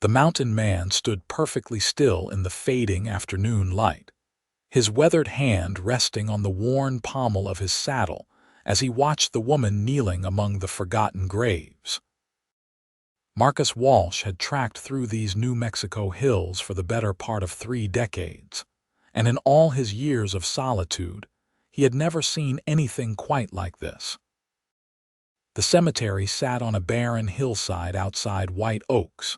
The mountain man stood perfectly still in the fading afternoon light, his weathered hand resting on the worn pommel of his saddle as he watched the woman kneeling among the forgotten graves. Marcus Walsh had tracked through these New Mexico hills for the better part of 3 decades, and in all his years of solitude, he had never seen anything quite like this. The cemetery sat on a barren hillside outside White Oaks,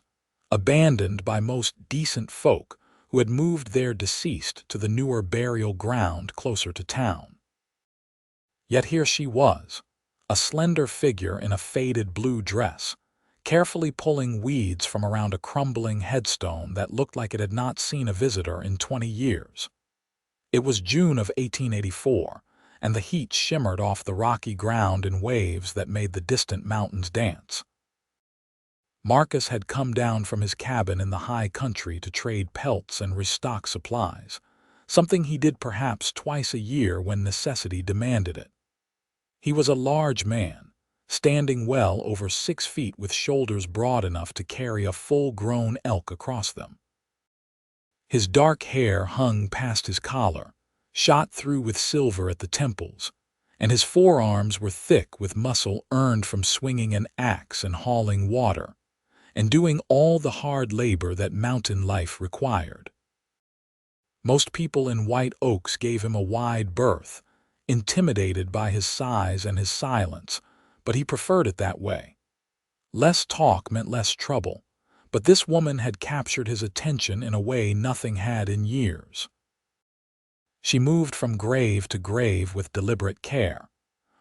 abandoned by most decent folk who had moved their deceased to the newer burial ground closer to town. Yet here she was, a slender figure in a faded blue dress, carefully pulling weeds from around a crumbling headstone that looked like it had not seen a visitor in 20 years. It was June of 1884, and the heat shimmered off the rocky ground in waves that made the distant mountains dance. Marcus had come down from his cabin in the high country to trade pelts and restock supplies, something he did perhaps twice a year when necessity demanded it. He was a large man, standing well over 6 feet with shoulders broad enough to carry a full-grown elk across them. His dark hair hung past his collar, shot through with silver at the temples, and his forearms were thick with muscle earned from swinging an axe and hauling water, and doing all the hard labor that mountain life required. Most people in White Oaks gave him a wide berth, intimidated by his size and his silence, but he preferred it that way. Less talk meant less trouble, but this woman had captured his attention in a way nothing had in years. She moved from grave to grave with deliberate care,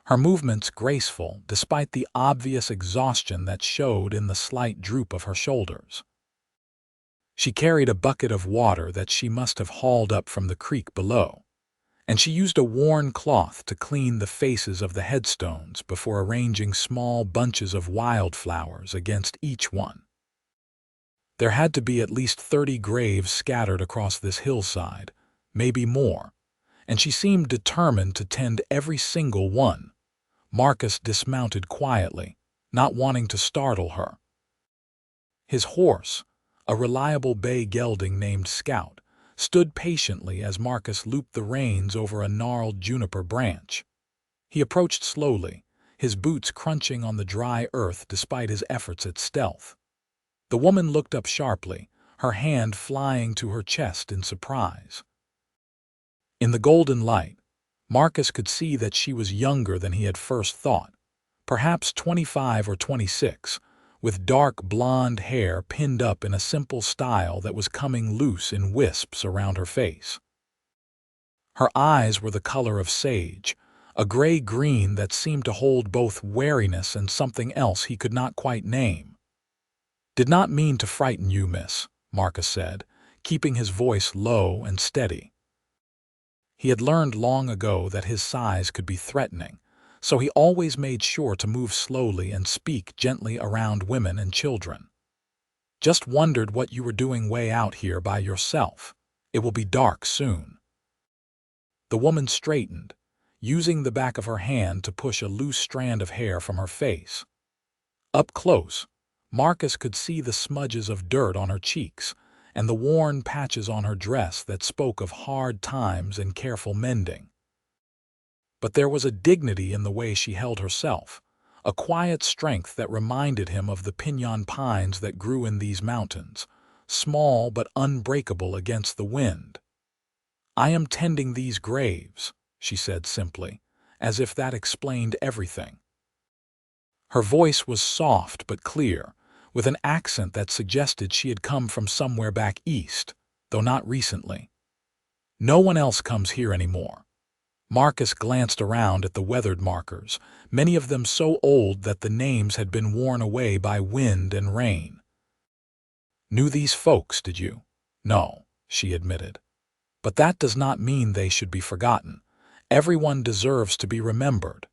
her movements graceful despite the obvious exhaustion that showed in the slight droop of her shoulders. She carried a bucket of water that she must have hauled up from the creek below, and she used a worn cloth to clean the faces of the headstones before arranging small bunches of wildflowers against each one. There had to be at least 30 graves scattered across this hillside, maybe more, and she seemed determined to tend every single one. Marcus dismounted quietly, not wanting to startle her. His horse, a reliable bay gelding named Scout, stood patiently as Marcus looped the reins over a gnarled juniper branch. He approached slowly, his boots crunching on the dry earth despite his efforts at stealth. The woman looked up sharply, her hand flying to her chest in surprise. In the golden light, Marcus could see that she was younger than he had first thought, perhaps 25 or 26, with dark blonde hair pinned up in a simple style that was coming loose in wisps around her face. Her eyes were the color of sage, a gray-green that seemed to hold both wariness and something else he could not quite name. "Did not mean to frighten you, miss," Marcus said, keeping his voice low and steady. He had learned long ago that his size could be threatening, so he always made sure to move slowly and speak gently around women and children. "Just wondered what you were doing way out here by yourself. It will be dark soon." The woman straightened, using the back of her hand to push a loose strand of hair from her face. Up close, Marcus could see the smudges of dirt on her cheeks and the worn patches on her dress that spoke of hard times and careful mending. But there was a dignity in the way she held herself, a quiet strength that reminded him of the piñon pines that grew in these mountains, small but unbreakable against the wind. "I am tending these graves," she said simply, as if that explained everything. Her voice was soft but clear, with an accent that suggested she had come from somewhere back east, though not recently. "No one else comes here anymore." Marcus glanced around at the weathered markers, many of them so old that the names had been worn away by wind and rain. "Knew these folks, did you?" "No," she admitted. "But that does not mean they should be forgotten. Everyone deserves to be remembered.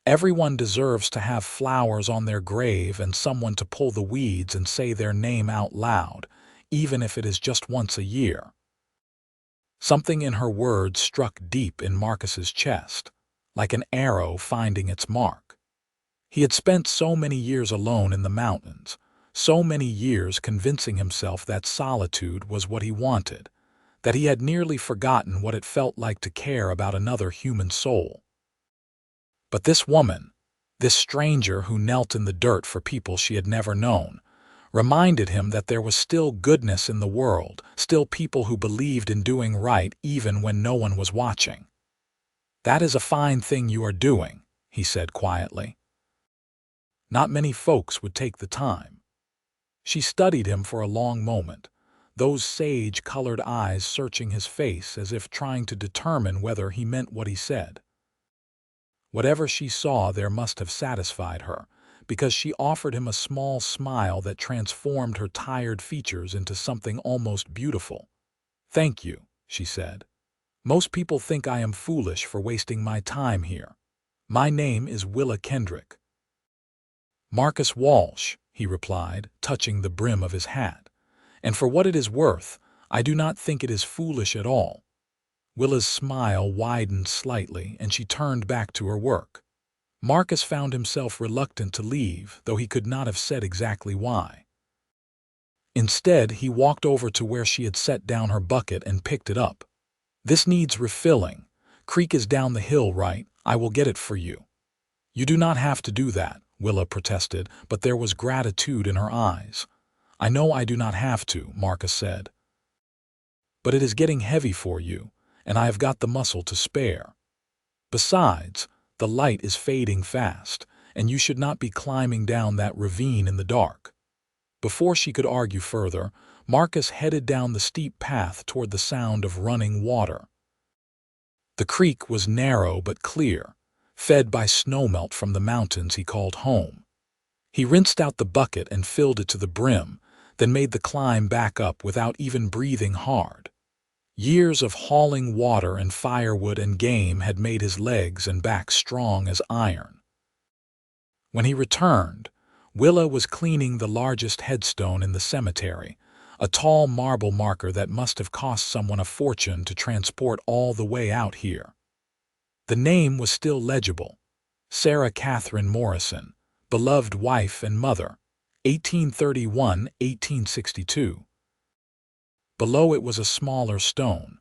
Everyone deserves to have flowers on their grave and someone to pull the weeds and say their name out loud, even if it is just once a year." Something in her words struck deep in Marcus's chest, like an arrow finding its mark. He had spent so many years alone in the mountains, so many years convincing himself that solitude was what he wanted, that he had nearly forgotten what it felt like to care about another human soul. But this woman, this stranger who knelt in the dirt for people she had never known, reminded him that there was still goodness in the world, still people who believed in doing right even when no one was watching. "That is a fine thing you are doing," he said quietly. Not many folks would take the time. She studied him for a long moment, those sage-colored eyes searching his face as if trying to determine whether he meant what he said. Whatever she saw there must have satisfied her, because she offered him a small smile that transformed her tired features into something almost beautiful. "Thank you," she said. "Most people think I am foolish for wasting my time here. My name is Willa Kendrick." "Marcus Walsh," he replied, touching the brim of his hat. "And for what it is worth, I do not think it is foolish at all." Willa's smile widened slightly, and she turned back to her work. Marcus found himself reluctant to leave, though he could not have said exactly why. Instead, he walked over to where she had set down her bucket and picked it up. "This needs refilling. Creek is down the hill, right? I will get it for you." "You do not have to do that," Willa protested, but there was gratitude in her eyes. "I know I do not have to," Marcus said. "But it is getting heavy for you, and I have got the muscle to spare. Besides, the light is fading fast, and you should not be climbing down that ravine in the dark." Before she could argue further, Marcus headed down the steep path toward the sound of running water. The creek was narrow but clear, fed by snowmelt from the mountains he called home. He rinsed out the bucket and filled it to the brim, then made the climb back up without even breathing hard. Years of hauling water and firewood and game had made his legs and back strong as iron. When he returned, Willa was cleaning the largest headstone in the cemetery, a tall marble marker that must have cost someone a fortune to transport all the way out here. The name was still legible: Sarah Catherine Morrison, beloved wife and mother, 1831–1862. Below it was a smaller stone: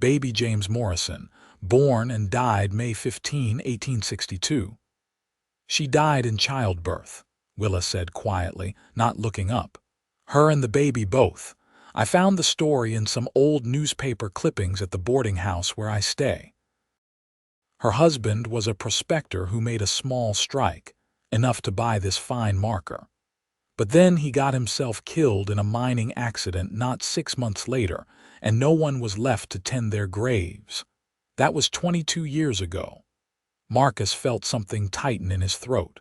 Baby James Morrison, born and died May 15, 1862. "She died in childbirth," Willa said quietly, not looking up. "Her and the baby both. I found the story in some old newspaper clippings at the boarding house where I stay. Her husband was a prospector who made a small strike, enough to buy this fine marker. But then he got himself killed in a mining accident not 6 months later, and no one was left to tend their graves. That was 22 years ago." Marcus felt something tighten in his throat.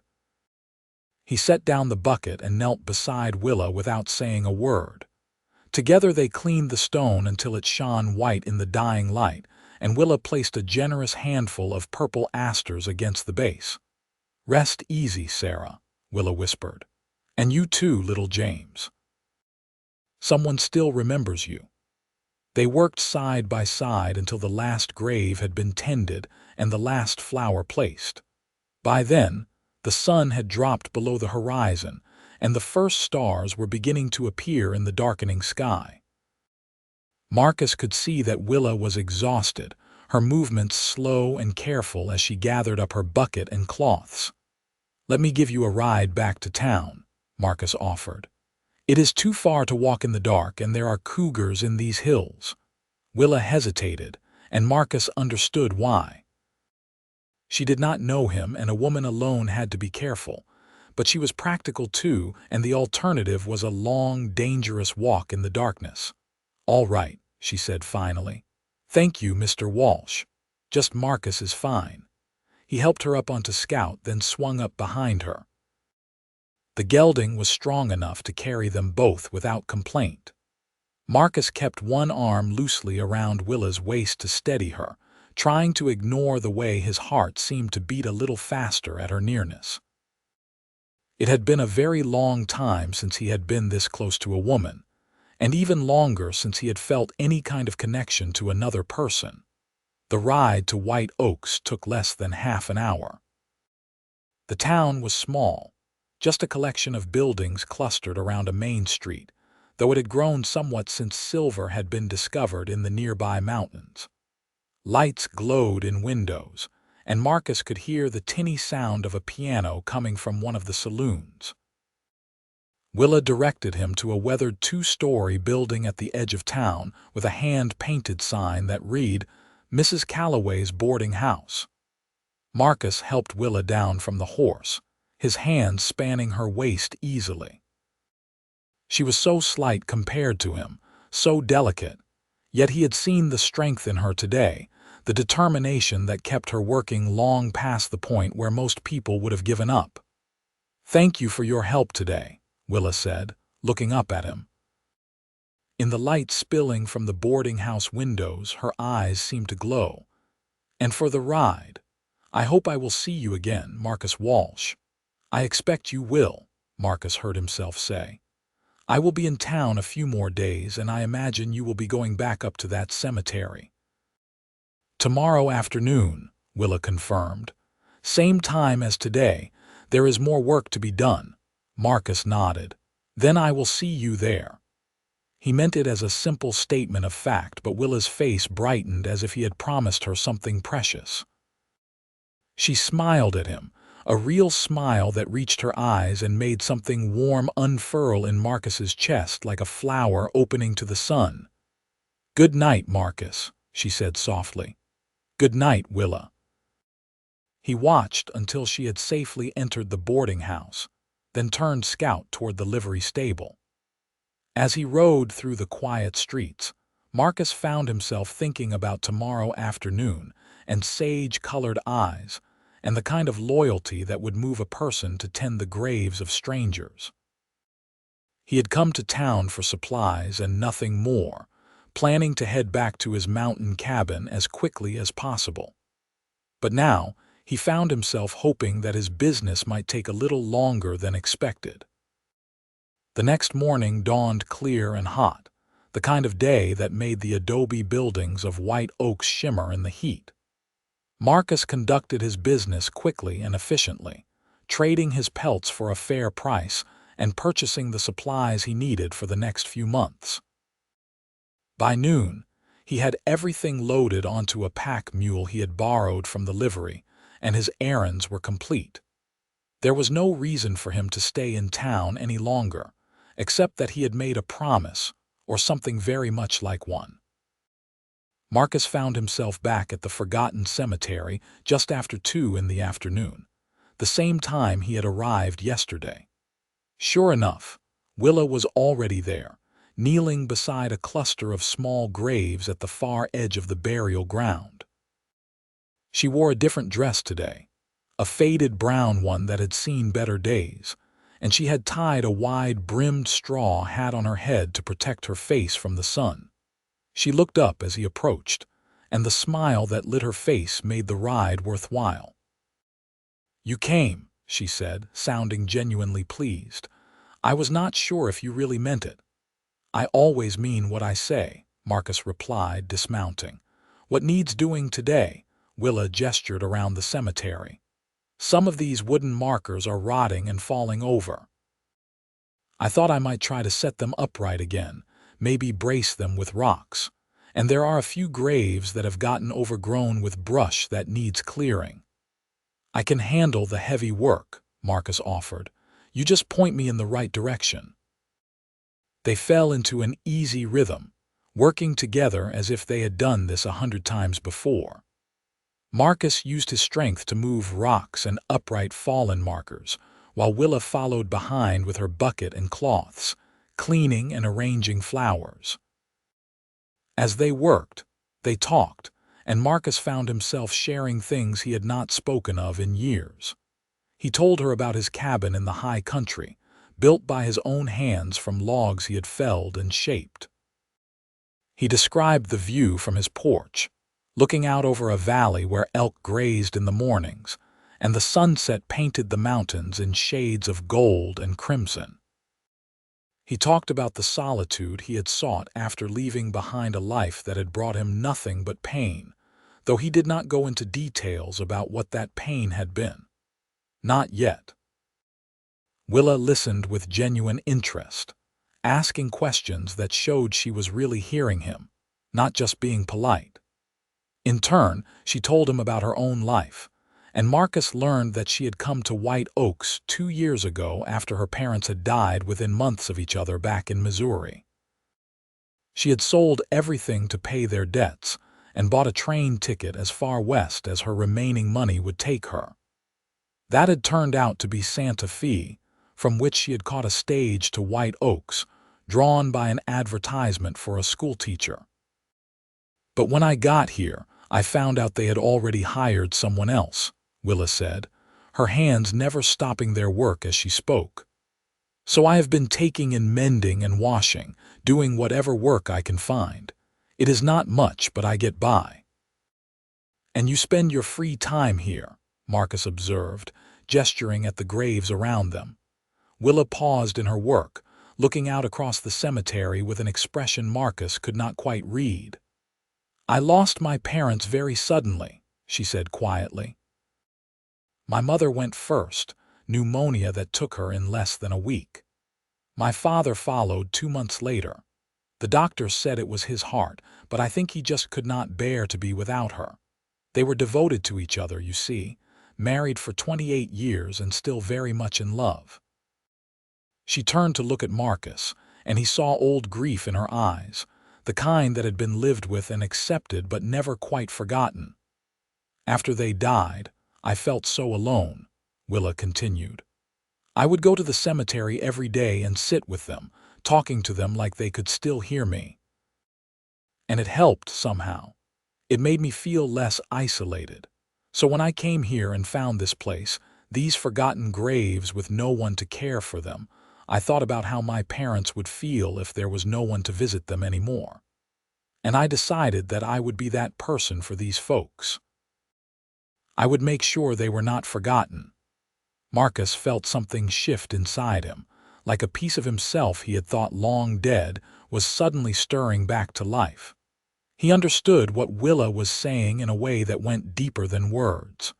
He set down the bucket and knelt beside Willa without saying a word. Together they cleaned the stone until it shone white in the dying light, and Willa placed a generous handful of purple asters against the base. "Rest easy, Sarah," Willa whispered. "And you too, little James. Someone still remembers you." They worked side by side until the last grave had been tended and the last flower placed. By then, the sun had dropped below the horizon, and the first stars were beginning to appear in the darkening sky. Marcus could see that Willa was exhausted, her movements slow and careful as she gathered up her bucket and cloths. "Let me give you a ride back to town," Marcus offered. "It is too far to walk in the dark, and there are cougars in these hills." Willa hesitated, and Marcus understood why. She did not know him, and a woman alone had to be careful. But she was practical too, and the alternative was a long, dangerous walk in the darkness. "All right," she said finally. "Thank you, Mr. Walsh. Just Marcus is fine." He helped her up onto Scout, then swung up behind her. The gelding was strong enough to carry them both without complaint. Marcus kept one arm loosely around Willa's waist to steady her, trying to ignore the way his heart seemed to beat a little faster at her nearness. It had been a very long time since he had been this close to a woman, and even longer since he had felt any kind of connection to another person. The ride to White Oaks took less than half an hour. The town was small, just a collection of buildings clustered around a main street, though it had grown somewhat since silver had been discovered in the nearby mountains. Lights glowed in windows, and Marcus could hear the tinny sound of a piano coming from one of the saloons. Willa directed him to a weathered two-story building at the edge of town with a hand-painted sign that read, "Mrs. Calloway's Boarding House." Marcus helped Willa down from the horse, his hands spanning her waist easily. She was so slight compared to him, so delicate, yet he had seen the strength in her today, the determination that kept her working long past the point where most people would have given up. "Thank you for your help today," Willa said, looking up at him. In the light spilling from the boarding house windows, her eyes seemed to glow. "And for the ride. I hope I will see you again, Marcus Walsh." "I expect you will," Marcus heard himself say. "I will be in town a few more days, and I imagine you will be going back up to that cemetery." "Tomorrow afternoon," Willa confirmed. "Same time as today. There is more work to be done." Marcus nodded. "Then I will see you there." He meant it as a simple statement of fact, but Willa's face brightened as if he had promised her something precious. She smiled at him, a real smile that reached her eyes and made something warm unfurl in Marcus's chest like a flower opening to the sun. "Good night, Marcus," she said softly. "Good night, Willa." He watched until she had safely entered the boarding house, then turned scout toward the livery stable. As he rode through the quiet streets, Marcus found himself thinking about tomorrow afternoon and sage-colored eyes, and the kind of loyalty that would move a person to tend the graves of strangers. He had come to town for supplies and nothing more, planning to head back to his mountain cabin as quickly as possible. But now, he found himself hoping that his business might take a little longer than expected. The next morning dawned clear and hot, the kind of day that made the adobe buildings of white oaks shimmer in the heat. Marcus conducted his business quickly and efficiently, trading his pelts for a fair price and purchasing the supplies he needed for the next few months. By noon, he had everything loaded onto a pack mule he had borrowed from the livery, and his errands were complete. There was no reason for him to stay in town any longer, except that he had made a promise, or something very much like one. Marcus found himself back at the forgotten cemetery just after 2 in the afternoon, the same time he had arrived yesterday. Sure enough, Willa was already there, kneeling beside a cluster of small graves at the far edge of the burial ground. She wore a different dress today, a faded brown one that had seen better days, and she had tied a wide-brimmed straw hat on her head to protect her face from the sun. She looked up as he approached, and the smile that lit her face made the ride worthwhile. "You came," she said, sounding genuinely pleased. "I was not sure if you really meant it." "I always mean what I say," Marcus replied, dismounting. "What needs doing today?" Willa gestured around the cemetery. "Some of these wooden markers are rotting and falling over. I thought I might try to set them upright again, maybe brace them with rocks. And there are a few graves that have gotten overgrown with brush that needs clearing." "I can handle the heavy work," Marcus offered. "You just point me in the right direction." They fell into an easy rhythm, working together as if they had done this 100 times before. Marcus used his strength to move rocks and upright fallen markers, while Willa followed behind with her bucket and cloths, cleaning and arranging flowers. As they worked, they talked, and Marcus found himself sharing things he had not spoken of in years. He told her about his cabin in the high country, built by his own hands from logs he had felled and shaped. He described the view from his porch, looking out over a valley where elk grazed in the mornings, and the sunset painted the mountains in shades of gold and crimson. He talked about the solitude he had sought after leaving behind a life that had brought him nothing but pain, though he did not go into details about what that pain had been. Not yet. Willa listened with genuine interest, asking questions that showed she was really hearing him, not just being polite. In turn, she told him about her own life, and Marcus learned that she had come to White Oaks 2 years ago after her parents had died within months of each other back in Missouri. She had sold everything to pay their debts and bought a train ticket as far west as her remaining money would take her. That had turned out to be Santa Fe, from which she had caught a stage to White Oaks, drawn by an advertisement for a schoolteacher. But when I got here, I found out they had already hired someone else, Willa said, her hands never stopping their work as she spoke. So I have been taking in mending and washing, doing whatever work I can find. It is not much, but I get by. And you spend your free time here, Marcus observed, gesturing at the graves around them. Willa paused in her work, looking out across the cemetery with an expression Marcus could not quite read. I lost my parents very suddenly, she said quietly. My mother went first, pneumonia that took her in less than a week. My father followed 2 months later. The doctors said it was his heart, but I think he just could not bear to be without her. They were devoted to each other, you see, married for 28 years and still very much in love. She turned to look at Marcus, and he saw old grief in her eyes, the kind that had been lived with and accepted but never quite forgotten. After they died, I felt so alone, Willa continued. I would go to the cemetery every day and sit with them, talking to them like they could still hear me. And it helped somehow. It made me feel less isolated. So when I came here and found this place, these forgotten graves with no one to care for them, I thought about how my parents would feel if there was no one to visit them anymore. And I decided that I would be that person for these folks. I would make sure they were not forgotten. Marcus felt something shift inside him, like a piece of himself he had thought long dead was suddenly stirring back to life. He understood what Willa was saying in a way that went deeper than words.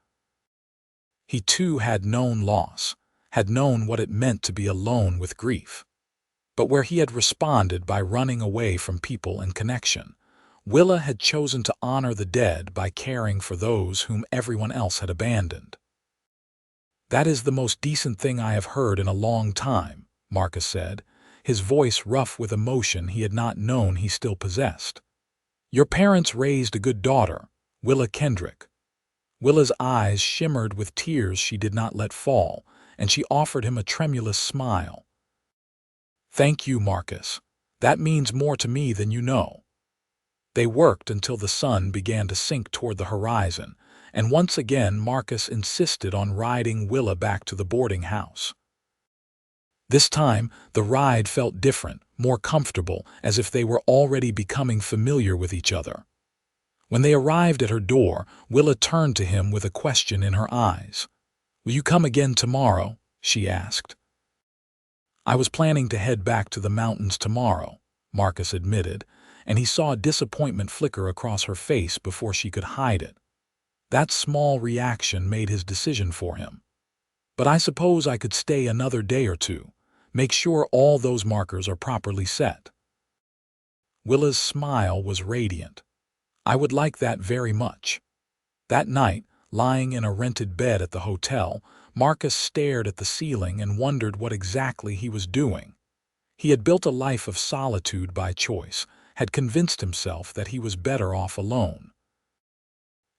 He too had known loss, had known what it meant to be alone with grief. But where he had responded by running away from people and connection, Willa had chosen to honor the dead by caring for those whom everyone else had abandoned. That is the most decent thing I have heard in a long time, Marcus said, his voice rough with emotion he had not known he still possessed. Your parents raised a good daughter, Willa Kendrick. Willa's eyes shimmered with tears she did not let fall, and she offered him a tremulous smile. Thank you, Marcus. That means more to me than you know. They worked until the sun began to sink toward the horizon, and once again Marcus insisted on riding Willa back to the boarding house. This time, the ride felt different, more comfortable, as if they were already becoming familiar with each other. When they arrived at her door, Willa turned to him with a question in her eyes. Will you come again tomorrow? She asked. I was planning to head back to the mountains tomorrow, Marcus admitted, and he saw disappointment flicker across her face before she could hide it. That small reaction made his decision for him. But I suppose I could stay another day or two, make sure all those markers are properly set. Willa's smile was radiant. I would like that very much. That night, lying in a rented bed at the hotel, Marcus stared at the ceiling and wondered what exactly he was doing. He had built a life of solitude by choice, had convinced himself that he was better off alone.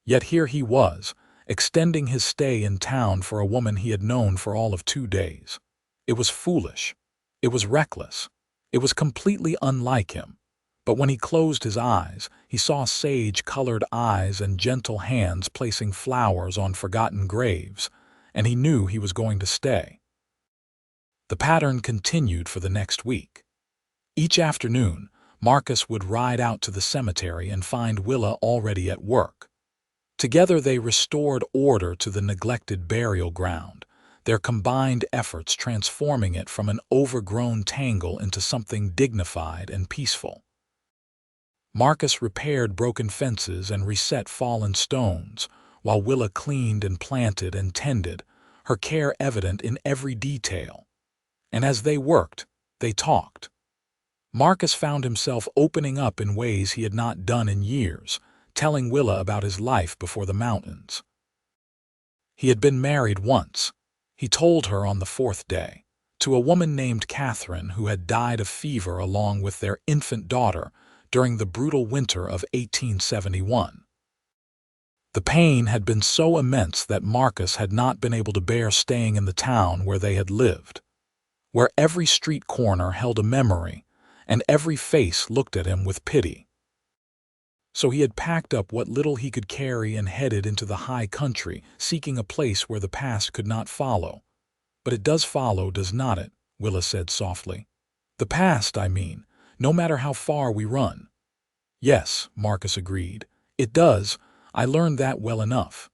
Yet here he was, extending his stay in town for a woman he had known for all of 2 days. It was foolish. It was reckless. It was completely unlike him. But when he closed his eyes, he saw sage-colored eyes and gentle hands placing flowers on forgotten graves, and he knew he was going to stay. The pattern continued for the next week. Each afternoon, Marcus would ride out to the cemetery and find Willa already at work. Together they restored order to the neglected burial ground, their combined efforts transforming it from an overgrown tangle into something dignified and peaceful. Marcus repaired broken fences and reset fallen stones, while Willa cleaned and planted and tended, her care evident in every detail. And as they worked, they talked. Marcus found himself opening up in ways he had not done in years, telling Willa about his life before the mountains. He had been married once, he told her on the fourth day, to a woman named Catherine who had died of fever along with their infant daughter during the brutal winter of 1871. The pain had been so immense that Marcus had not been able to bear staying in the town where they had lived, where every street corner held a memory and every face looked at him with pity. So he had packed up what little he could carry and headed into the high country, seeking a place where the past could not follow. But it does follow, does not it? Willa said softly. The past, I mean, no matter how far we run. Yes, Marcus agreed. It does. I learned that well enough.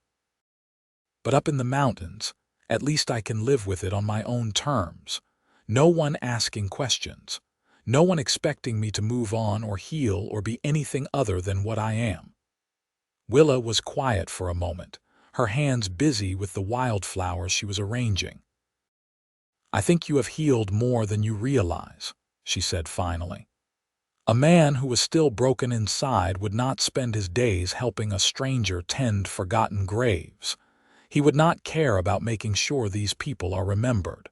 But up in the mountains, at least I can live with it on my own terms. No one asking questions. No one expecting me to move on or heal or be anything other than what I am. Willa was quiet for a moment, her hands busy with the wildflowers she was arranging. I think you have healed more than you realize, she said finally. A man who was still broken inside would not spend his days helping a stranger tend forgotten graves. He would not care about making sure these people are remembered.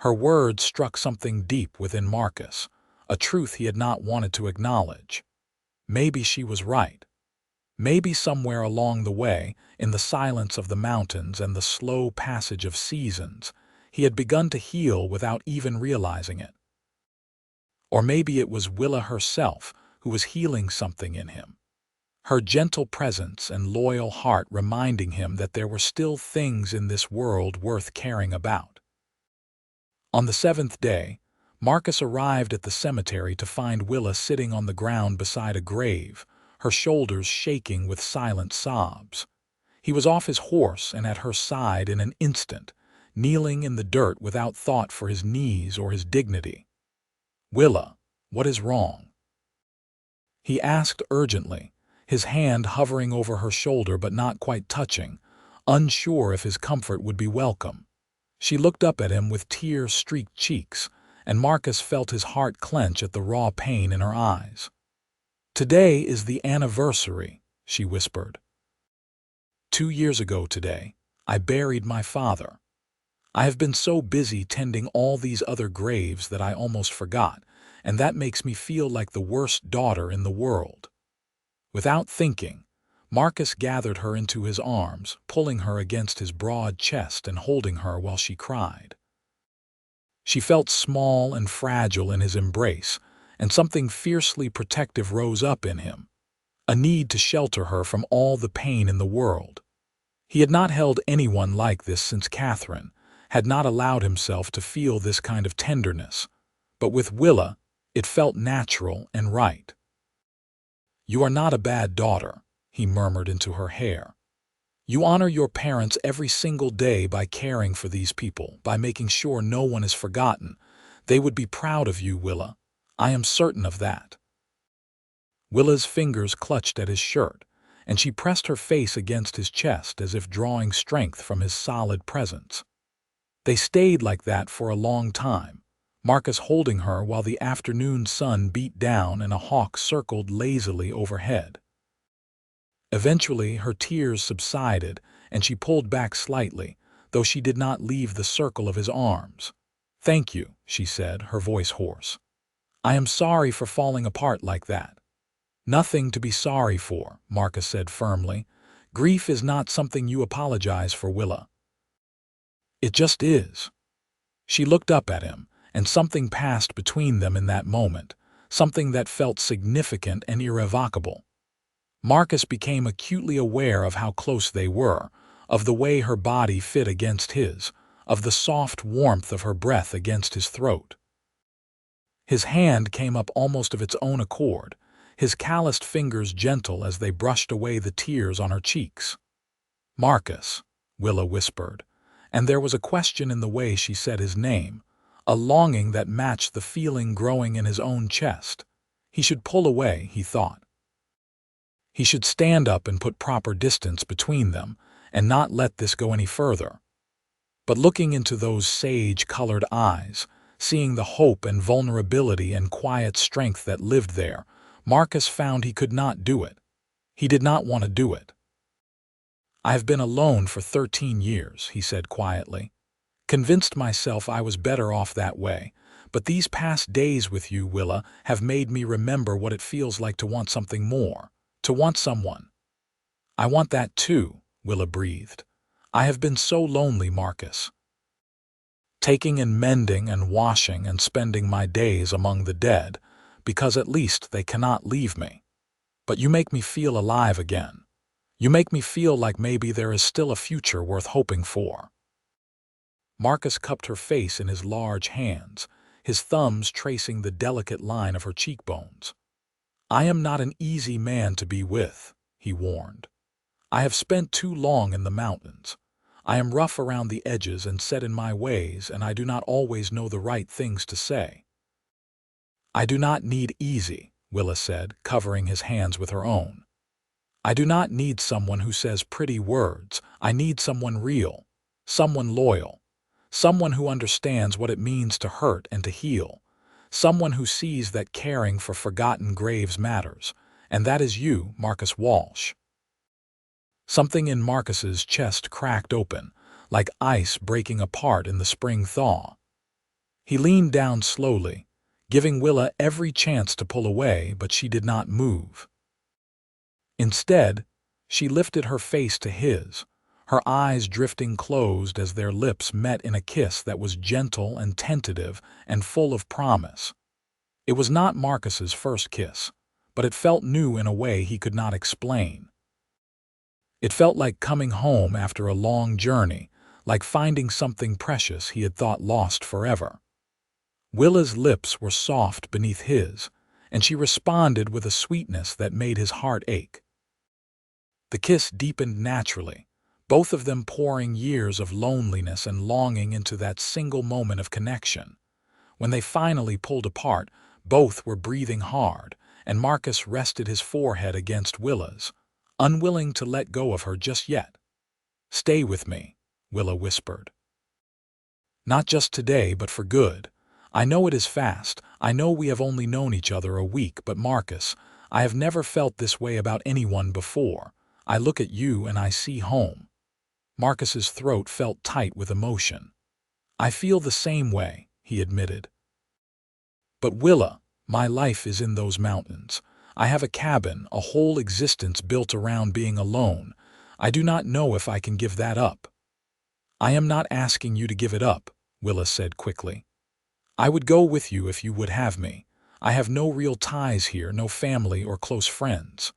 Her words struck something deep within Marcus, a truth he had not wanted to acknowledge. Maybe she was right. Maybe somewhere along the way, in the silence of the mountains and the slow passage of seasons, he had begun to heal without even realizing it. Or maybe it was Willa herself who was healing something in him. Her gentle presence and loyal heart reminding him that there were still things in this world worth caring about. On the seventh day, Marcus arrived at the cemetery to find Willa sitting on the ground beside a grave, her shoulders shaking with silent sobs. He was off his horse and at her side in an instant, kneeling in the dirt without thought for his knees or his dignity. Willa, what is wrong? He asked urgently, his hand hovering over her shoulder but not quite touching, unsure if his comfort would be welcome. She looked up at him with tear-streaked cheeks, and Marcus felt his heart clench at the raw pain in her eyes. Today is the anniversary, she whispered. 2 years ago today, I buried my father. I have been so busy tending all these other graves that I almost forgot, and that makes me feel like the worst daughter in the world. Without thinking, Marcus gathered her into his arms, pulling her against his broad chest and holding her while she cried. She felt small and fragile in his embrace, and something fiercely protective rose up in him, a need to shelter her from all the pain in the world. He had not held anyone like this since Catherine, had not allowed himself to feel this kind of tenderness, but with Willa, it felt natural and right. You are not a bad daughter, he murmured into her hair. You honor your parents every single day by caring for these people, by making sure no one is forgotten. They would be proud of you, Willa. I am certain of that. Willa's fingers clutched at his shirt, and she pressed her face against his chest as if drawing strength from his solid presence. They stayed like that for a long time, Marcus holding her while the afternoon sun beat down and a hawk circled lazily overhead. Eventually, her tears subsided, and she pulled back slightly, though she did not leave the circle of his arms. Thank you, she said, her voice hoarse. I am sorry for falling apart like that. Nothing to be sorry for, Marcus said firmly. Grief is not something you apologize for, Willa. It just is. She looked up at him, and something passed between them in that moment, something that felt significant and irrevocable. Marcus became acutely aware of how close they were, of the way her body fit against his, of the soft warmth of her breath against his throat. His hand came up almost of its own accord, his calloused fingers gentle as they brushed away the tears on her cheeks. Marcus, Willa whispered, and there was a question in the way she said his name, a longing that matched the feeling growing in his own chest. He should pull away, he thought. He should stand up and put proper distance between them, and not let this go any further. But looking into those sage-colored eyes, seeing the hope and vulnerability and quiet strength that lived there, Marcus found he could not do it. He did not want to do it. "I have been alone for 13 years, he said quietly. "Convinced myself I was better off that way. But these past days with you, Willa, have made me remember what it feels like to want something more, to want someone." "I want that too," Willa breathed. "I have been so lonely, Marcus. Taking and mending and washing and spending my days among the dead, because at least they cannot leave me. But you make me feel alive again. You make me feel like maybe there is still a future worth hoping for." Marcus cupped her face in his large hands, his thumbs tracing the delicate line of her cheekbones. "I am not an easy man to be with," he warned. "I have spent too long in the mountains. I am rough around the edges and set in my ways, and I do not always know the right things to say." "I do not need easy," Willa said, covering his hands with her own. "I do not need someone who says pretty words. I need someone real, someone loyal, someone who understands what it means to hurt and to heal, someone who sees that caring for forgotten graves matters. And that is you, Marcus Walsh." Something in Marcus's chest cracked open, like ice breaking apart in the spring thaw. He leaned down slowly, giving Willa every chance to pull away, but she did not move. Instead, she lifted her face to his, her eyes drifting closed as their lips met in a kiss that was gentle and tentative and full of promise. It was not Marcus's first kiss, but it felt new in a way he could not explain. It felt like coming home after a long journey, like finding something precious he had thought lost forever. Willa's lips were soft beneath his, and she responded with a sweetness that made his heart ache. The kiss deepened naturally, both of them pouring years of loneliness and longing into that single moment of connection. When they finally pulled apart, both were breathing hard, and Marcus rested his forehead against Willa's, unwilling to let go of her just yet. "Stay with me," Willa whispered. "Not just today, but for good. I know it is fast. I know we have only known each other a week, but Marcus, I have never felt this way about anyone before. I look at you and I see home." Marcus's throat felt tight with emotion. "I feel the same way," he admitted. "But Willa, my life is in those mountains. I have a cabin, a whole existence built around being alone. I do not know if I can give that up." "I am not asking you to give it up," Willa said quickly. "I would go with you if you would have me. I have no real ties here, no family or close friends.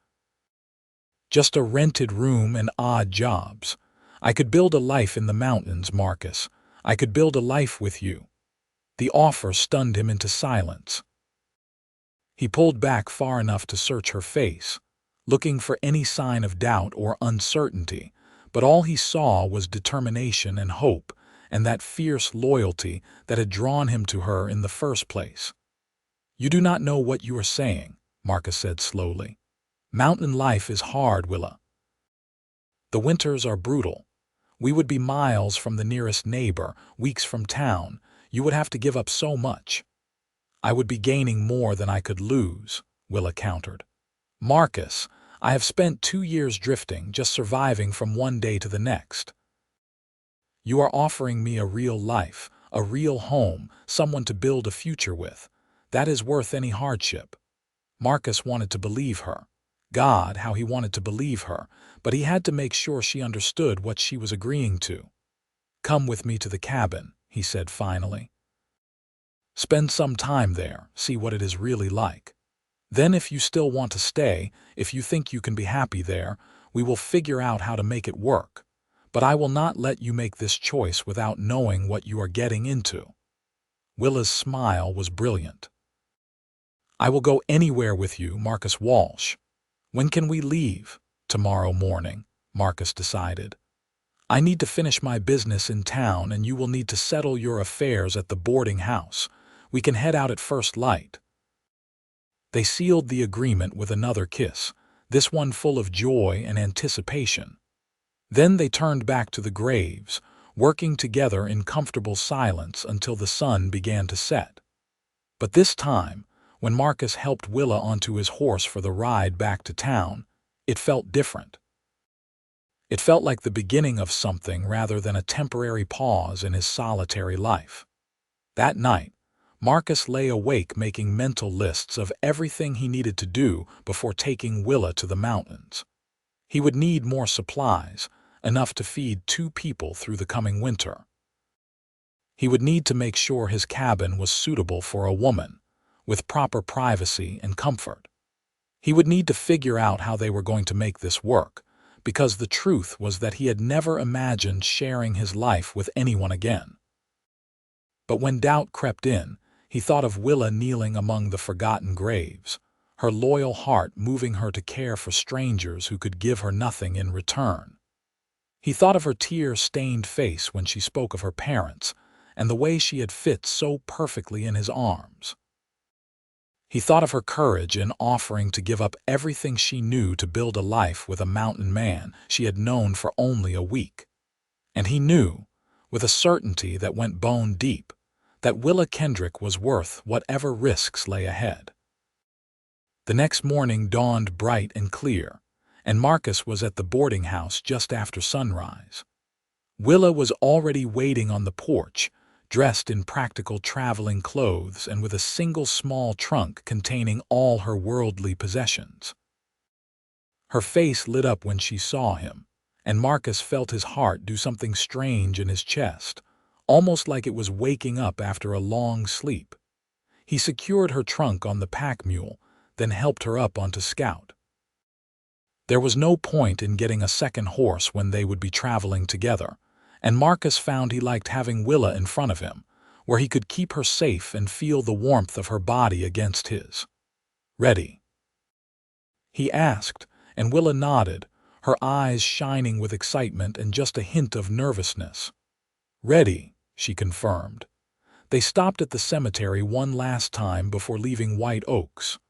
Just a rented room and odd jobs. I could build a life in the mountains, Marcus. I could build a life with you." The offer stunned him into silence. He pulled back far enough to search her face, looking for any sign of doubt or uncertainty, but all he saw was determination and hope, and that fierce loyalty that had drawn him to her in the first place. "You do not know what you are saying," Marcus said slowly. "Mountain life is hard, Willa. The winters are brutal. We would be miles from the nearest neighbor, weeks from town. You would have to give up so much." "I would be gaining more than I could lose," Willa countered. "Marcus, I have spent 2 years drifting, just surviving from one day to the next. You are offering me a real life, a real home, someone to build a future with. That is worth any hardship." Marcus wanted to believe her. God, how he wanted to believe her, but he had to make sure she understood what she was agreeing to. "Come with me to the cabin," he said finally. "Spend some time there, see what it is really like. Then if you still want to stay, if you think you can be happy there, we will figure out how to make it work. But I will not let you make this choice without knowing what you are getting into." Willa's smile was brilliant. "I will go anywhere with you, Marcus Walsh." "When can we leave?" "Tomorrow morning," Marcus decided. "I need to finish my business in town, and you will need to settle your affairs at the boarding house. We can head out at first light." They sealed the agreement with another kiss, this one full of joy and anticipation. Then they turned back to the graves, working together in comfortable silence until the sun began to set. But this time, when Marcus helped Willa onto his horse for the ride back to town, it felt different. It felt like the beginning of something rather than a temporary pause in his solitary life. That night, Marcus lay awake making mental lists of everything he needed to do before taking Willa to the mountains. He would need more supplies, enough to feed 2 people through the coming winter. He would need to make sure his cabin was suitable for a woman, with proper privacy and comfort. He would need to figure out how they were going to make this work, because the truth was that he had never imagined sharing his life with anyone again. But when doubt crept in, he thought of Willa kneeling among the forgotten graves, her loyal heart moving her to care for strangers who could give her nothing in return. He thought of her tear-stained face when she spoke of her parents, and the way she had fit so perfectly in his arms. He thought of her courage in offering to give up everything she knew to build a life with a mountain man she had known for only a week. And he knew, with a certainty that went bone deep, that Willa Kendrick was worth whatever risks lay ahead. The next morning dawned bright and clear, and Marcus was at the boarding house just after sunrise. Willa was already waiting on the porch, dressed in practical traveling clothes and with a single small trunk containing all her worldly possessions. Her face lit up when she saw him, and Marcus felt his heart do something strange in his chest, almost like it was waking up after a long sleep. He secured her trunk on the pack mule, then helped her up onto Scout. There was no point in getting a second horse when they would be traveling together, and Marcus found he liked having Willa in front of him, where he could keep her safe and feel the warmth of her body against his. "Ready?" he asked, and Willa nodded, her eyes shining with excitement and just a hint of nervousness. "Ready," she confirmed. They stopped at the cemetery one last time before leaving White Oaks.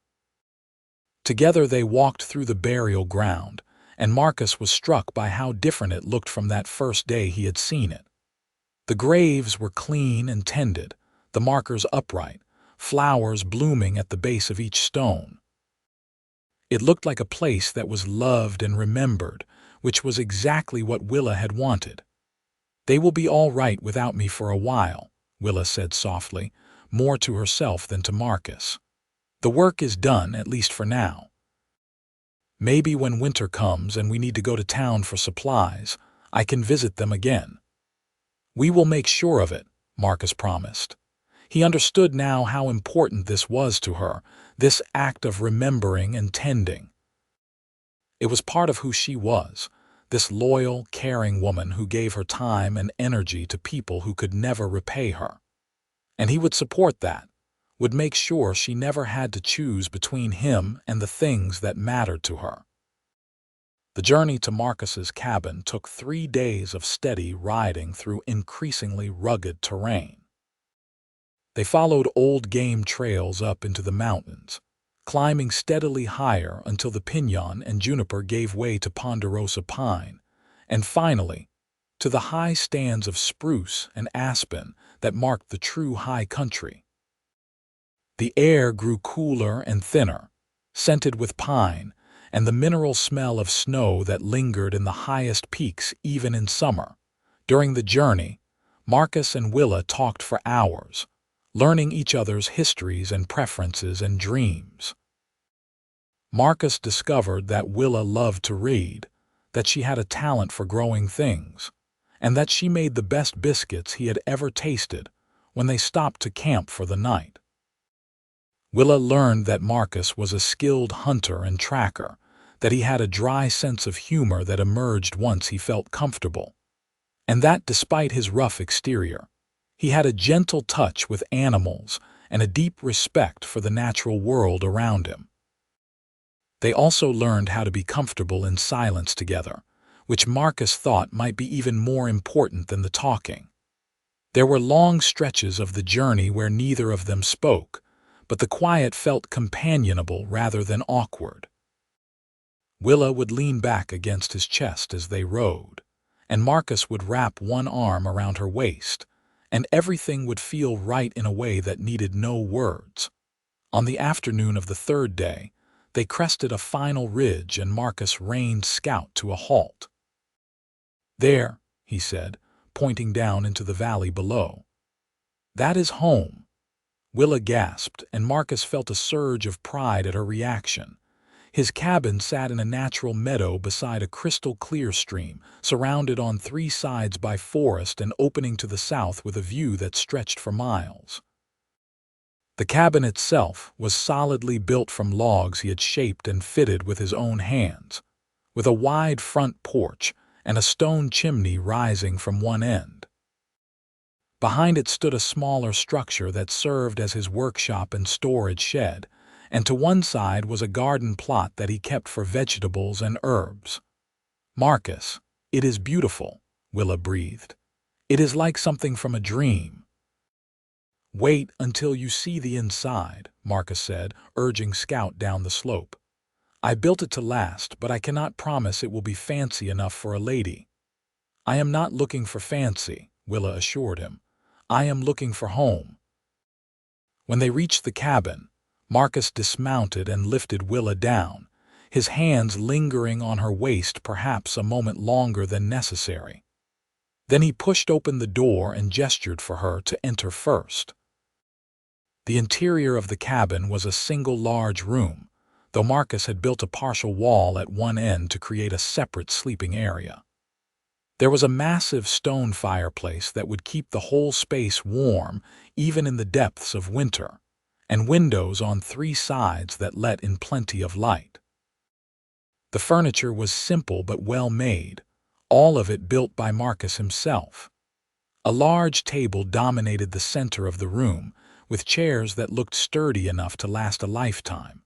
Together they walked through the burial ground, and Marcus was struck by how different it looked from that first day he had seen it. The graves were clean and tended, the markers upright, flowers blooming at the base of each stone. It looked like a place that was loved and remembered, which was exactly what Willa had wanted. "They will be all right without me for a while," Willa said softly, more to herself than to Marcus. "The work is done, at least for now. Maybe when winter comes and we need to go to town for supplies, I can visit them again." "We will make sure of it," Marcus promised. He understood now how important this was to her, this act of remembering and tending. It was part of who she was, this loyal, caring woman who gave her time and energy to people who could never repay her. And he would support that, would make sure she never had to choose between him and the things that mattered to her. The journey to Marcus's cabin took 3 days of steady riding through increasingly rugged terrain. They followed old game trails up into the mountains, climbing steadily higher until the pinon and juniper gave way to ponderosa pine, and finally, to the high stands of spruce and aspen that marked the true high country. The air grew cooler and thinner, scented with pine, and the mineral smell of snow that lingered in the highest peaks even in summer. During the journey, Marcus and Willa talked for hours, learning each other's histories and preferences and dreams. Marcus discovered that Willa loved to read, that she had a talent for growing things, and that she made the best biscuits he had ever tasted when they stopped to camp for the night. Willa learned that Marcus was a skilled hunter and tracker, that he had a dry sense of humor that emerged once he felt comfortable, and that despite his rough exterior, he had a gentle touch with animals and a deep respect for the natural world around him. They also learned how to be comfortable in silence together, which Marcus thought might be even more important than the talking. There were long stretches of the journey where neither of them spoke, but the quiet felt companionable rather than awkward. Willa would lean back against his chest as they rode, and Marcus would wrap one arm around her waist, and everything would feel right in a way that needed no words. On the afternoon of the third day, they crested a final ridge and Marcus reined Scout to a halt. "There," he said, pointing down into the valley below. "That is home." Willa gasped, and Marcus felt a surge of pride at her reaction. His cabin sat in a natural meadow beside a crystal-clear stream, surrounded on three sides by forest and opening to the south with a view that stretched for miles. The cabin itself was solidly built from logs he had shaped and fitted with his own hands, with a wide front porch and a stone chimney rising from one end. Behind it stood a smaller structure that served as his workshop and storage shed, and to one side was a garden plot that he kept for vegetables and herbs. "Marcus, it is beautiful," Willa breathed. "It is like something from a dream." "Wait until you see the inside," Marcus said, urging Scout down the slope. "I built it to last, but I cannot promise it will be fancy enough for a lady." "I am not looking for fancy," Willa assured him. "I am looking for home." When they reached the cabin, Marcus dismounted and lifted Willa down, his hands lingering on her waist perhaps a moment longer than necessary. Then he pushed open the door and gestured for her to enter first. The interior of the cabin was a single large room, though Marcus had built a partial wall at one end to create a separate sleeping area. There was a massive stone fireplace that would keep the whole space warm even in the depths of winter, and windows on three sides that let in plenty of light. The furniture was simple but well made, all of it built by Marcus himself. A large table dominated the center of the room, with chairs that looked sturdy enough to last a lifetime.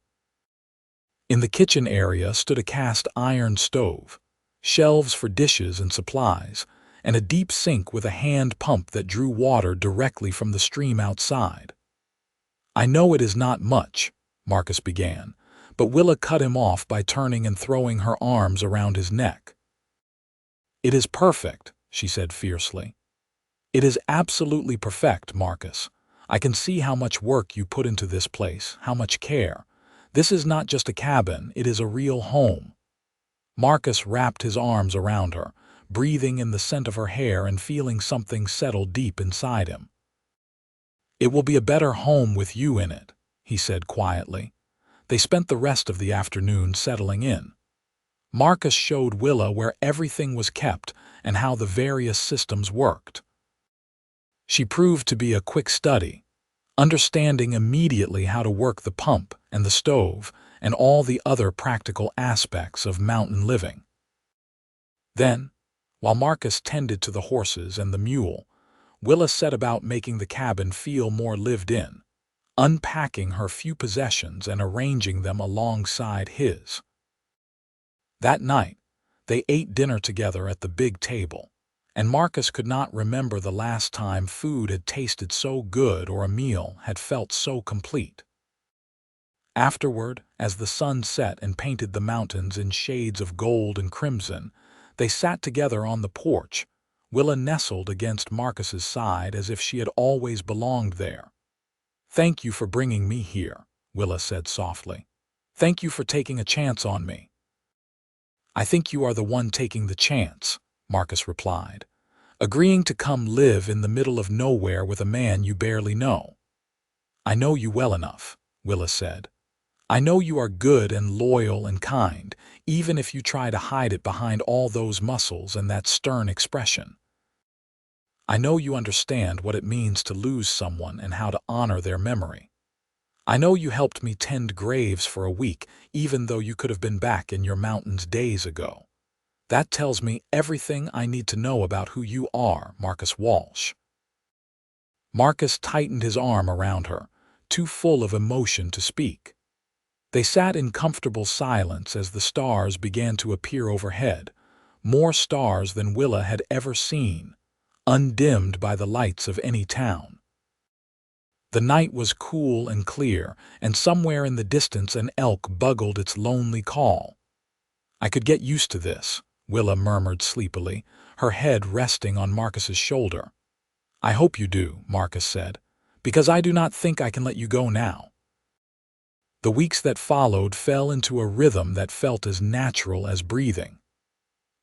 In the kitchen area stood a cast iron stove, shelves for dishes and supplies, and a deep sink with a hand pump that drew water directly from the stream outside. "I know it is not much," Marcus began, but Willa cut him off by turning and throwing her arms around his neck. "It is perfect," she said fiercely. "It is absolutely perfect, Marcus. I can see how much work you put into this place, how much care. This is not just a cabin, it is a real home." Marcus wrapped his arms around her, breathing in the scent of her hair and feeling something settle deep inside him. "It will be a better home with you in it," he said quietly. They spent the rest of the afternoon settling in. Marcus showed Willa where everything was kept and how the various systems worked. She proved to be a quick study, understanding immediately how to work the pump and the stove and all the other practical aspects of mountain living. Then, while Marcus tended to the horses and the mule, Willa set about making the cabin feel more lived in, unpacking her few possessions and arranging them alongside his. That night, they ate dinner together at the big table, and Marcus could not remember the last time food had tasted so good or a meal had felt so complete. Afterward, as the sun set and painted the mountains in shades of gold and crimson, they sat together on the porch, Willa nestled against Marcus's side as if she had always belonged there. "Thank you for bringing me here," Willa said softly. "Thank you for taking a chance on me." "I think you are the one taking the chance," Marcus replied, "agreeing to come live in the middle of nowhere with a man you barely know." "I know you well enough," Willa said. "I know you are good and loyal and kind, even if you try to hide it behind all those muscles and that stern expression. I know you understand what it means to lose someone and how to honor their memory. I know you helped me tend graves for a week, even though you could have been back in your mountains days ago. That tells me everything I need to know about who you are, Marcus Walsh." Marcus tightened his arm around her, too full of emotion to speak. They sat in comfortable silence as the stars began to appear overhead, more stars than Willa had ever seen, undimmed by the lights of any town. The night was cool and clear, and somewhere in the distance an elk bugled its lonely call. "I could get used to this," Willa murmured sleepily, her head resting on Marcus's shoulder. "I hope you do," Marcus said, "because I do not think I can let you go now." The weeks that followed fell into a rhythm that felt as natural as breathing.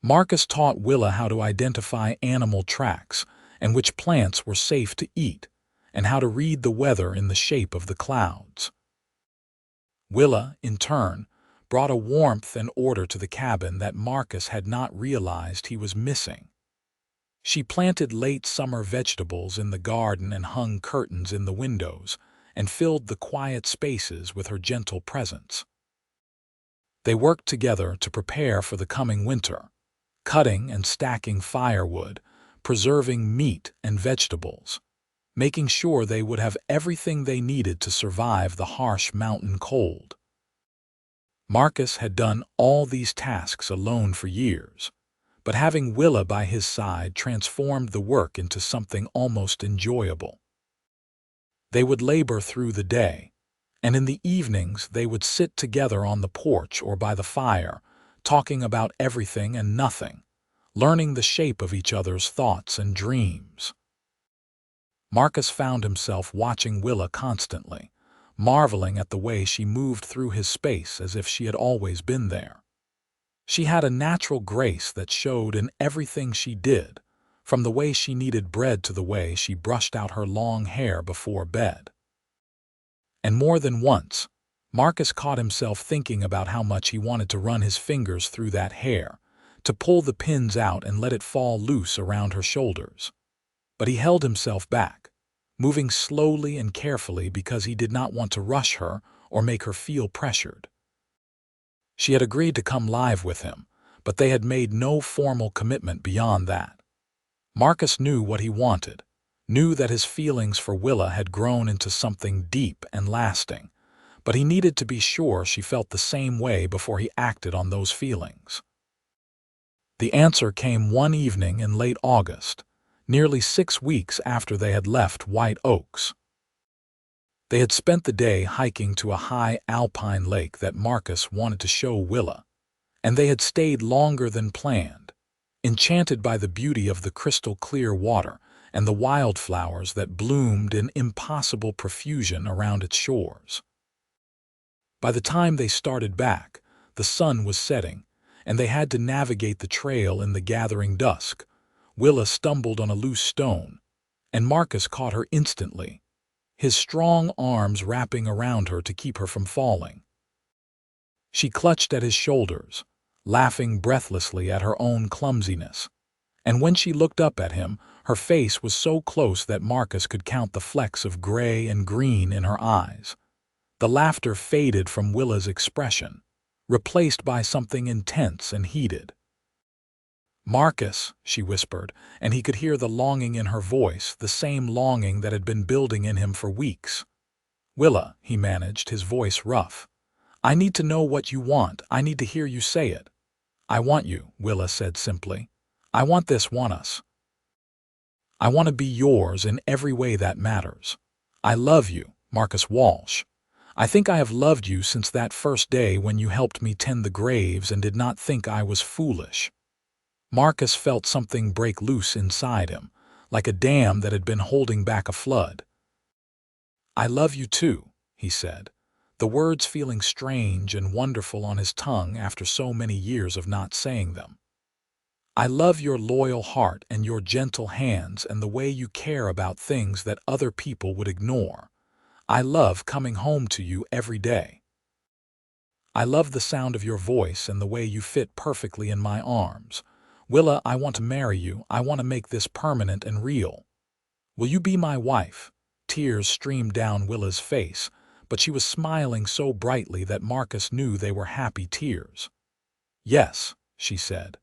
Marcus taught Willa how to identify animal tracks and which plants were safe to eat, and how to read the weather in the shape of the clouds. Willa, in turn, brought a warmth and order to the cabin that Marcus had not realized he was missing. She planted late summer vegetables in the garden and hung curtains in the windows, and filled the quiet spaces with her gentle presence. They worked together to prepare for the coming winter, cutting and stacking firewood, preserving meat and vegetables, making sure they would have everything they needed to survive the harsh mountain cold. Marcus had done all these tasks alone for years, but having Willa by his side transformed the work into something almost enjoyable. They would labor through the day, and in the evenings they would sit together on the porch or by the fire, talking about everything and nothing, learning the shape of each other's thoughts and dreams. Marcus found himself watching Willa constantly, marveling at the way she moved through his space as if she had always been there. She had a natural grace that showed in everything she did, from the way she kneaded bread to the way she brushed out her long hair before bed. And more than once, Marcus caught himself thinking about how much he wanted to run his fingers through that hair, to pull the pins out and let it fall loose around her shoulders. But he held himself back, moving slowly and carefully because he did not want to rush her or make her feel pressured. She had agreed to come live with him, but they had made no formal commitment beyond that. Marcus knew what he wanted, knew that his feelings for Willa had grown into something deep and lasting, but he needed to be sure she felt the same way before he acted on those feelings. The answer came one evening in late August, nearly 6 weeks after they had left White Oaks. They had spent the day hiking to a high alpine lake that Marcus wanted to show Willa, and they had stayed longer than planned, enchanted by the beauty of the crystal-clear water and the wildflowers that bloomed in impossible profusion around its shores. By the time they started back, the sun was setting, and they had to navigate the trail in the gathering dusk. Willa stumbled on a loose stone, and Marcus caught her instantly, his strong arms wrapping around her to keep her from falling. She clutched at his shoulders, laughing breathlessly at her own clumsiness, and when she looked up at him, her face was so close that Marcus could count the flecks of gray and green in her eyes. The laughter faded from Willa's expression, replaced by something intense and heated. "Marcus," she whispered, and he could hear the longing in her voice, the same longing that had been building in him for weeks. "Willa," he managed, his voice rough. "I need to know what you want. I need to hear you say it." "I want you," Willa said simply. "I want us. I want to be yours in every way that matters. I love you, Marcus Walsh. I think I have loved you since that first day when you helped me tend the graves and did not think I was foolish." Marcus felt something break loose inside him, like a dam that had been holding back a flood. "I love you too," he said, the words feeling strange and wonderful on his tongue after so many years of not saying them. "I love your loyal heart and your gentle hands and the way you care about things that other people would ignore. I love coming home to you every day. I love the sound of your voice and the way you fit perfectly in my arms. Willa, I want to marry you. I want to make this permanent and real. Will you be my wife?" Tears streamed down Willa's face, but she was smiling so brightly that Marcus knew they were happy tears. "Yes," she said.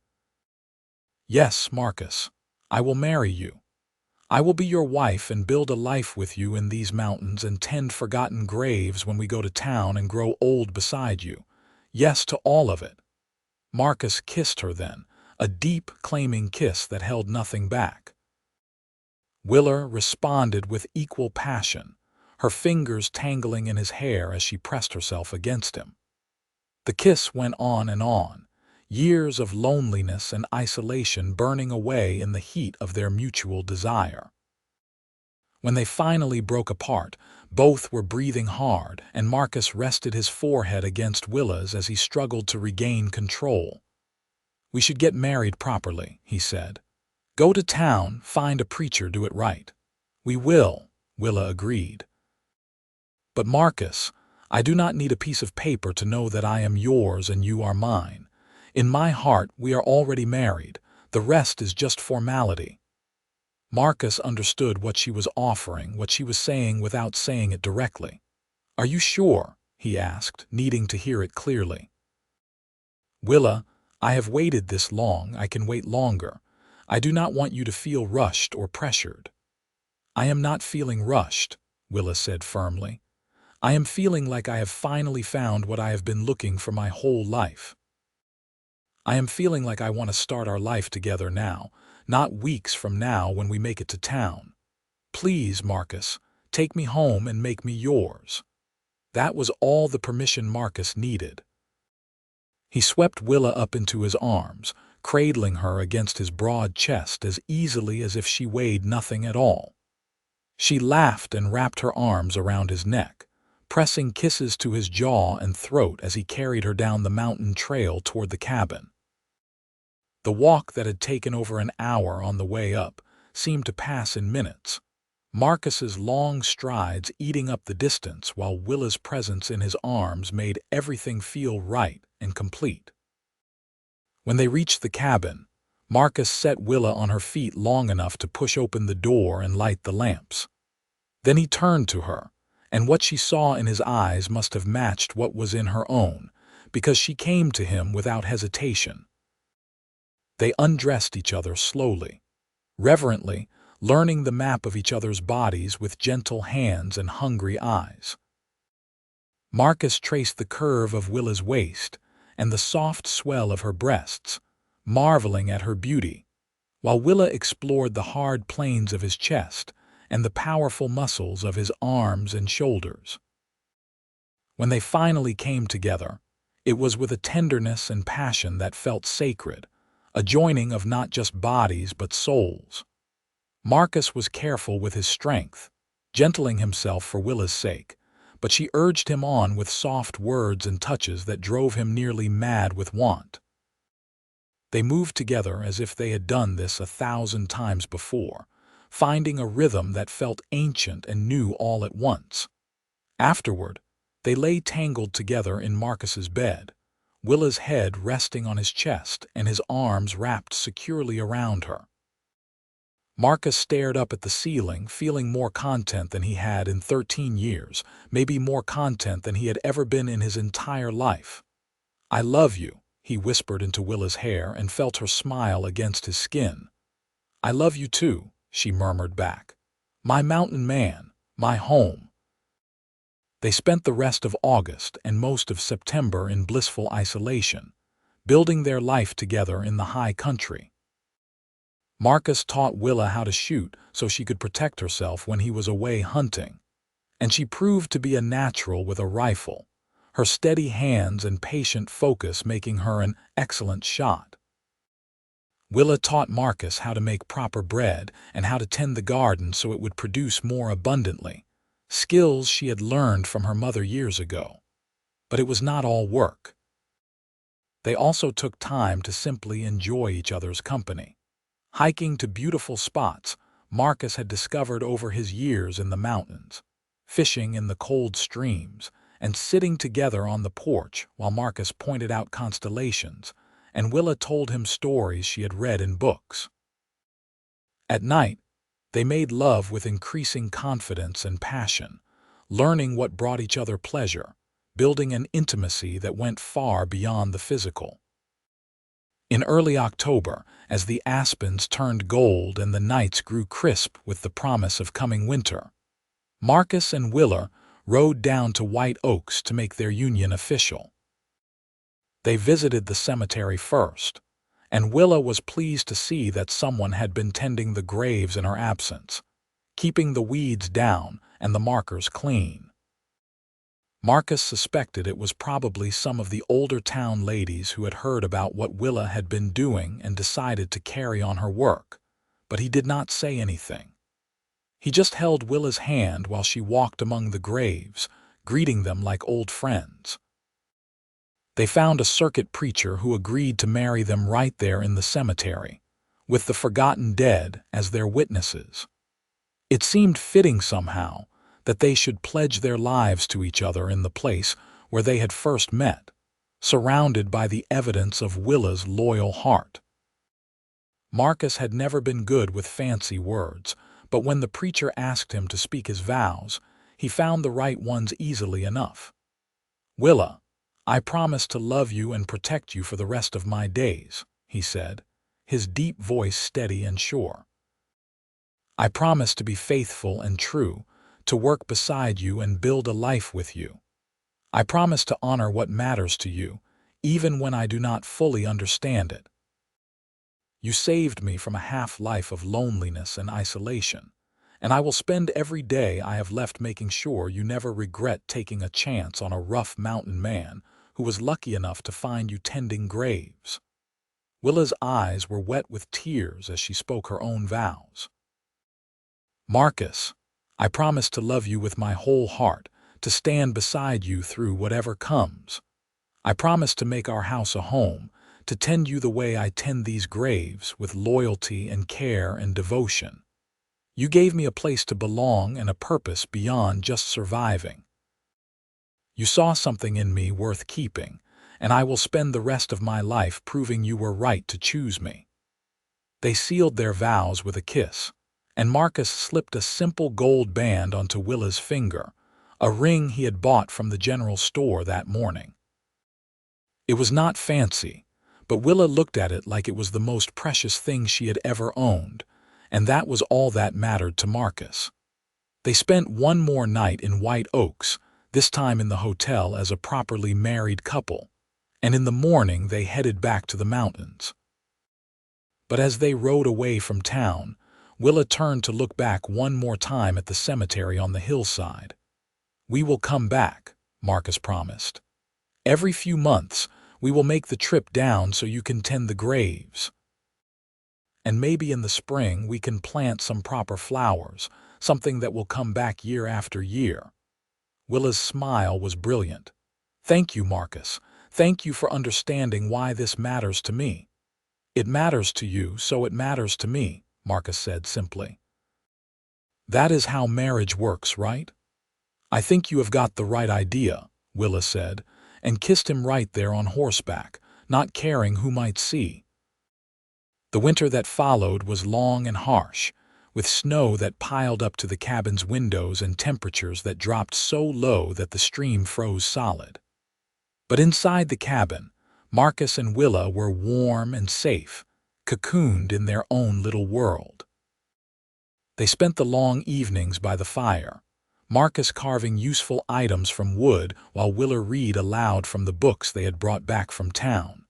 "Yes, Marcus, I will marry you. I will be your wife and build a life with you in these mountains and tend forgotten graves when we go to town and grow old beside you. Yes to all of it." Marcus kissed her then, a deep, claiming kiss that held nothing back. Willa responded with equal passion, her fingers tangling in his hair as she pressed herself against him. The kiss went on and on, years of loneliness and isolation burning away in the heat of their mutual desire. When they finally broke apart, both were breathing hard, and Marcus rested his forehead against Willa's as he struggled to regain control. "We should get married properly," he said. "Go to town, find a preacher, do it right." "We will," Willa agreed. "But Marcus, I do not need a piece of paper to know that I am yours and you are mine. In my heart, we are already married. The rest is just formality." Marcus understood what she was offering, what she was saying without saying it directly. "Are you sure?" he asked, needing to hear it clearly. "Willa, I have waited this long, I can wait longer. I do not want you to feel rushed or pressured." "I am not feeling rushed," Willa said firmly. "I am feeling like I have finally found what I have been looking for my whole life. I am feeling like I want to start our life together now, not weeks from now when we make it to town. Please, Marcus, take me home and make me yours." That was all the permission Marcus needed. He swept Willa up into his arms, cradling her against his broad chest as easily as if she weighed nothing at all. She laughed and wrapped her arms around his neck, pressing kisses to his jaw and throat as he carried her down the mountain trail toward the cabin. The walk that had taken over an hour on the way up seemed to pass in minutes, Marcus's long strides eating up the distance while Willa's presence in his arms made everything feel right and complete. When they reached the cabin, Marcus set Willa on her feet long enough to push open the door and light the lamps. Then he turned to her, and what she saw in his eyes must have matched what was in her own, because she came to him without hesitation. They undressed each other slowly, reverently, learning the map of each other's bodies with gentle hands and hungry eyes. Marcus traced the curve of Willa's waist and the soft swell of her breasts, marveling at her beauty, while Willa explored the hard planes of his chest and the powerful muscles of his arms and shoulders. When they finally came together, it was with a tenderness and passion that felt sacred, a joining of not just bodies but souls. Marcus was careful with his strength, gentling himself for Willa's sake, but she urged him on with soft words and touches that drove him nearly mad with want. They moved together as if they had done this 1,000 times before, finding a rhythm that felt ancient and new all at once. Afterward, they lay tangled together in Marcus's bed, Willa's head resting on his chest and his arms wrapped securely around her. Marcus stared up at the ceiling, feeling more content than he had in 13 years, maybe more content than he had ever been in his entire life. "I love you," he whispered into Willa's hair and felt her smile against his skin. "I love you too," she murmured back. "My mountain man, my home." They spent the rest of August and most of September in blissful isolation, building their life together in the high country. Marcus taught Willa how to shoot so she could protect herself when he was away hunting, and she proved to be a natural with a rifle, her steady hands and patient focus making her an excellent shot. Willa taught Marcus how to make proper bread and how to tend the garden so it would produce more abundantly, skills she had learned from her mother years ago. But it was not all work. They also took time to simply enjoy each other's company. Hiking to beautiful spots Marcus had discovered over his years in the mountains, fishing in the cold streams, and sitting together on the porch while Marcus pointed out constellations, and Willa told him stories she had read in books. At night, they made love with increasing confidence and passion, learning what brought each other pleasure, building an intimacy that went far beyond the physical. In early October, as the aspens turned gold and the nights grew crisp with the promise of coming winter, Marcus and Willa rode down to White Oaks to make their union official. They visited the cemetery first, and Willa was pleased to see that someone had been tending the graves in her absence, keeping the weeds down and the markers clean. Marcus suspected it was probably some of the older town ladies who had heard about what Willa had been doing and decided to carry on her work, but he did not say anything. He just held Willa's hand while she walked among the graves, greeting them like old friends. They found a circuit preacher who agreed to marry them right there in the cemetery, with the forgotten dead as their witnesses. It seemed fitting somehow that they should pledge their lives to each other in the place where they had first met, surrounded by the evidence of Willa's loyal heart. Marcus had never been good with fancy words, but when the preacher asked him to speak his vows, he found the right ones easily enough. "Willa, I promise to love you and protect you for the rest of my days," he said, his deep voice steady and sure. "I promise to be faithful and true, to work beside you and build a life with you. I promise to honor what matters to you, even when I do not fully understand it. You saved me from a half-life of loneliness and isolation, and I will spend every day I have left making sure you never regret taking a chance on a rough mountain man who was lucky enough to find you tending graves." Willa's eyes were wet with tears as she spoke her own vows. "Marcus, I promise to love you with my whole heart, to stand beside you through whatever comes. I promise to make our house a home, to tend you the way I tend these graves, with loyalty and care and devotion. You gave me a place to belong and a purpose beyond just surviving. You saw something in me worth keeping, and I will spend the rest of my life proving you were right to choose me." They sealed their vows with a kiss, and Marcus slipped a simple gold band onto Willa's finger, a ring he had bought from the general store that morning. It was not fancy, but Willa looked at it like it was the most precious thing she had ever owned, and that was all that mattered to Marcus. They spent one more night in White Oaks, this time in the hotel as a properly married couple, and in the morning they headed back to the mountains. But as they rode away from town, Willa turned to look back one more time at the cemetery on the hillside. "We will come back," Marcus promised. "Every few months, we will make the trip down so you can tend the graves. And maybe in the spring we can plant some proper flowers, something that will come back year after year." Willa's smile was brilliant. "Thank you, Marcus. Thank you for understanding why this matters to me." "It matters to you, so it matters to me," Marcus said simply. "That is how marriage works, right?" "I think you have got the right idea," Willa said, and kissed him right there on horseback, not caring who might see. The winter that followed was long and harsh, with snow that piled up to the cabin's windows and temperatures that dropped so low that the stream froze solid. But inside the cabin, Marcus and Willa were warm and safe, cocooned in their own little world. They spent the long evenings by the fire, Marcus carving useful items from wood while Willa read aloud from the books they had brought back from town.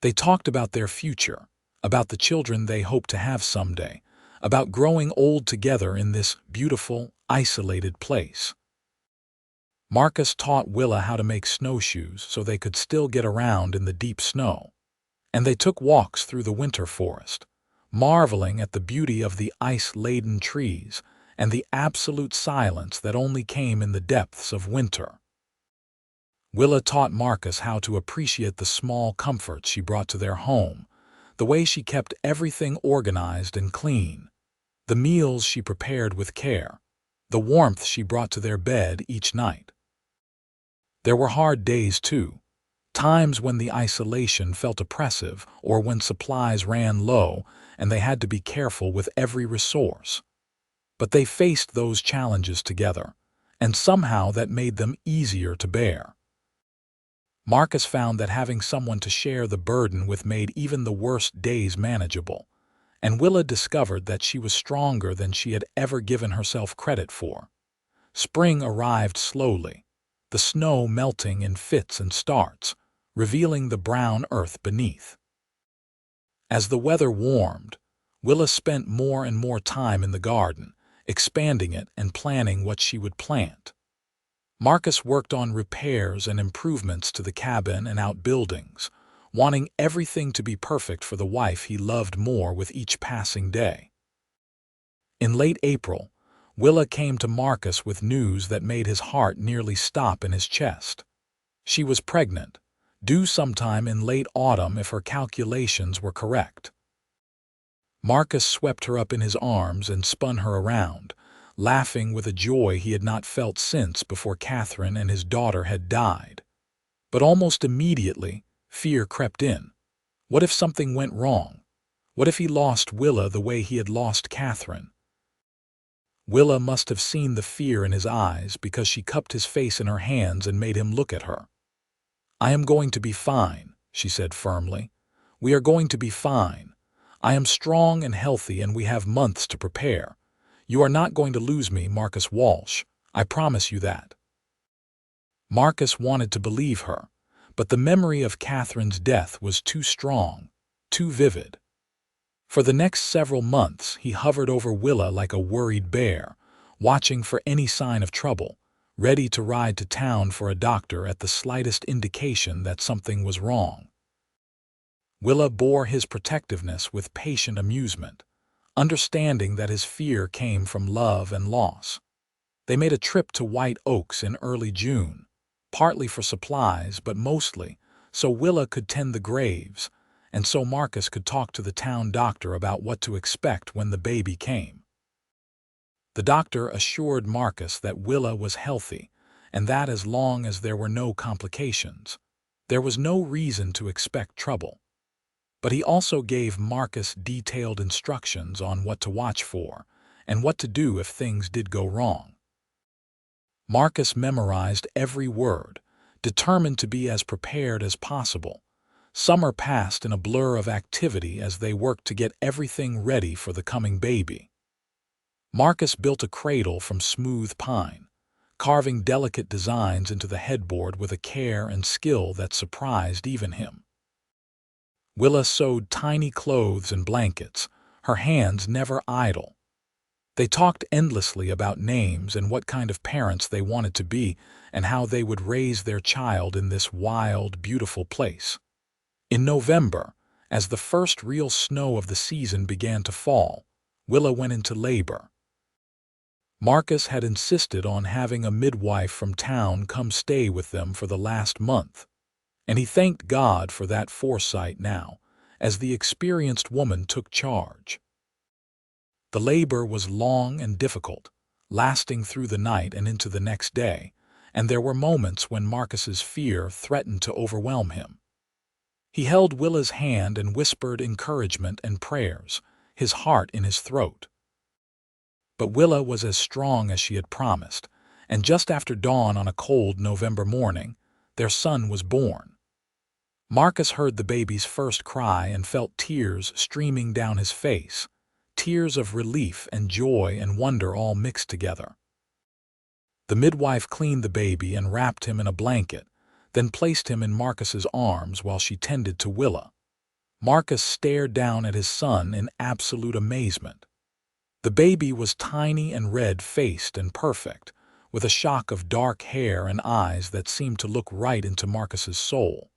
They talked about their future, about the children they hoped to have someday, about growing old together in this beautiful, isolated place. Marcus taught Willa how to make snowshoes so they could still get around in the deep snow, and they took walks through the winter forest, marveling at the beauty of the ice-laden trees and the absolute silence that only came in the depths of winter. Willa taught Marcus how to appreciate the small comforts she brought to their home, the way she kept everything organized and clean, the meals she prepared with care, the warmth she brought to their bed each night. There were hard days, too, times when the isolation felt oppressive or when supplies ran low and they had to be careful with every resource. But they faced those challenges together, and somehow that made them easier to bear. Marcus found that having someone to share the burden with made even the worst days manageable, and Willa discovered that she was stronger than she had ever given herself credit for. Spring arrived slowly, the snow melting in fits and starts, revealing the brown earth beneath. As the weather warmed, Willa spent more and more time in the garden, expanding it and planning what she would plant. Marcus worked on repairs and improvements to the cabin and outbuildings, wanting everything to be perfect for the wife he loved more with each passing day. In late April, Willa came to Marcus with news that made his heart nearly stop in his chest. She was pregnant, due sometime in late autumn if her calculations were correct. Marcus swept her up in his arms and spun her around, laughing with a joy he had not felt since before Catherine and his daughter had died. But almost immediately, fear crept in. What if something went wrong? What if he lost Willa the way he had lost Catherine? Willa must have seen the fear in his eyes because she cupped his face in her hands and made him look at her. "I am going to be fine," she said firmly. "We are going to be fine. I am strong and healthy and we have months to prepare. You are not going to lose me, Marcus Walsh. I promise you that." Marcus wanted to believe her, but the memory of Catherine's death was too strong, too vivid. For the next several months, he hovered over Willa like a worried bear, watching for any sign of trouble, ready to ride to town for a doctor at the slightest indication that something was wrong. Willa bore his protectiveness with patient amusement, understanding that his fear came from love and loss. They made a trip to White Oaks in early June, partly for supplies but mostly so Willa could tend the graves, and so Marcus could talk to the town doctor about what to expect when the baby came. The doctor assured Marcus that Willa was healthy, and that as long as there were no complications, there was no reason to expect trouble. But he also gave Marcus detailed instructions on what to watch for and what to do if things did go wrong. Marcus memorized every word, determined to be as prepared as possible. Summer passed in a blur of activity as they worked to get everything ready for the coming baby. Marcus built a cradle from smooth pine, carving delicate designs into the headboard with a care and skill that surprised even him. Willa sewed tiny clothes and blankets, her hands never idle. They talked endlessly about names and what kind of parents they wanted to be and how they would raise their child in this wild, beautiful place. In November, as the first real snow of the season began to fall, Willa went into labor. Marcus had insisted on having a midwife from town come stay with them for the last month, and he thanked God for that foresight now, as the experienced woman took charge. The labor was long and difficult, lasting through the night and into the next day, and there were moments when Marcus's fear threatened to overwhelm him. He held Willa's hand and whispered encouragement and prayers, his heart in his throat. But Willa was as strong as she had promised, and just after dawn on a cold November morning, their son was born. Marcus heard the baby's first cry and felt tears streaming down his face, tears of relief and joy and wonder all mixed together. The midwife cleaned the baby and wrapped him in a blanket, then placed him in Marcus's arms while she tended to Willa. Marcus stared down at his son in absolute amazement. The baby was tiny and red-faced and perfect, with a shock of dark hair and eyes that seemed to look right into Marcus's soul.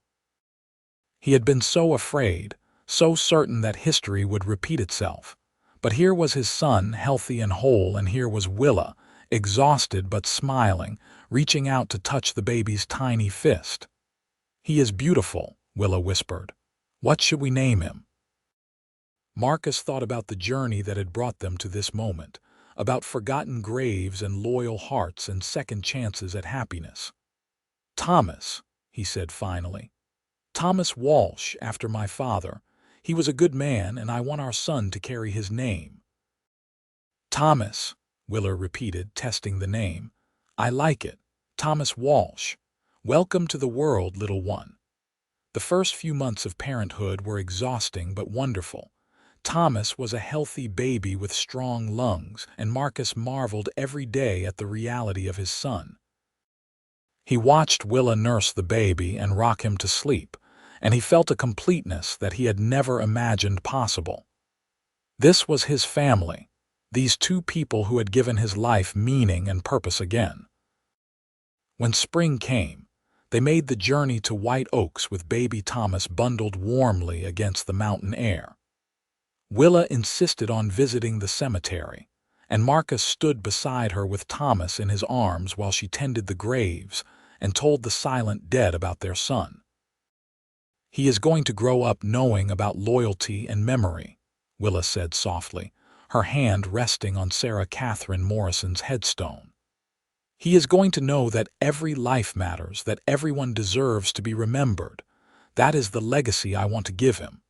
He had been so afraid, so certain that history would repeat itself. But here was his son, healthy and whole, and here was Willa, exhausted but smiling, reaching out to touch the baby's tiny fist. "He is beautiful," Willa whispered. "What should we name him?" Marcus thought about the journey that had brought them to this moment, about forgotten graves and loyal hearts and second chances at happiness. "Thomas," he said finally. "Thomas Walsh, after my father. He was a good man, and I want our son to carry his name." "Thomas," Willa repeated, testing the name. "I like it. Thomas Walsh. Welcome to the world, little one." The first few months of parenthood were exhausting but wonderful. Thomas was a healthy baby with strong lungs, and Marcus marveled every day at the reality of his son. He watched Willa nurse the baby and rock him to sleep, and he felt a completeness that he had never imagined possible. This was his family, these two people who had given his life meaning and purpose again. When spring came, they made the journey to White Oaks with baby Thomas bundled warmly against the mountain air. Willa insisted on visiting the cemetery, and Marcus stood beside her with Thomas in his arms while she tended the graves and told the silent dead about their son. "He is going to grow up knowing about loyalty and memory," Willa said softly, her hand resting on Sarah Catherine Morrison's headstone. "He is going to know that every life matters, that everyone deserves to be remembered. That is the legacy I want to give him."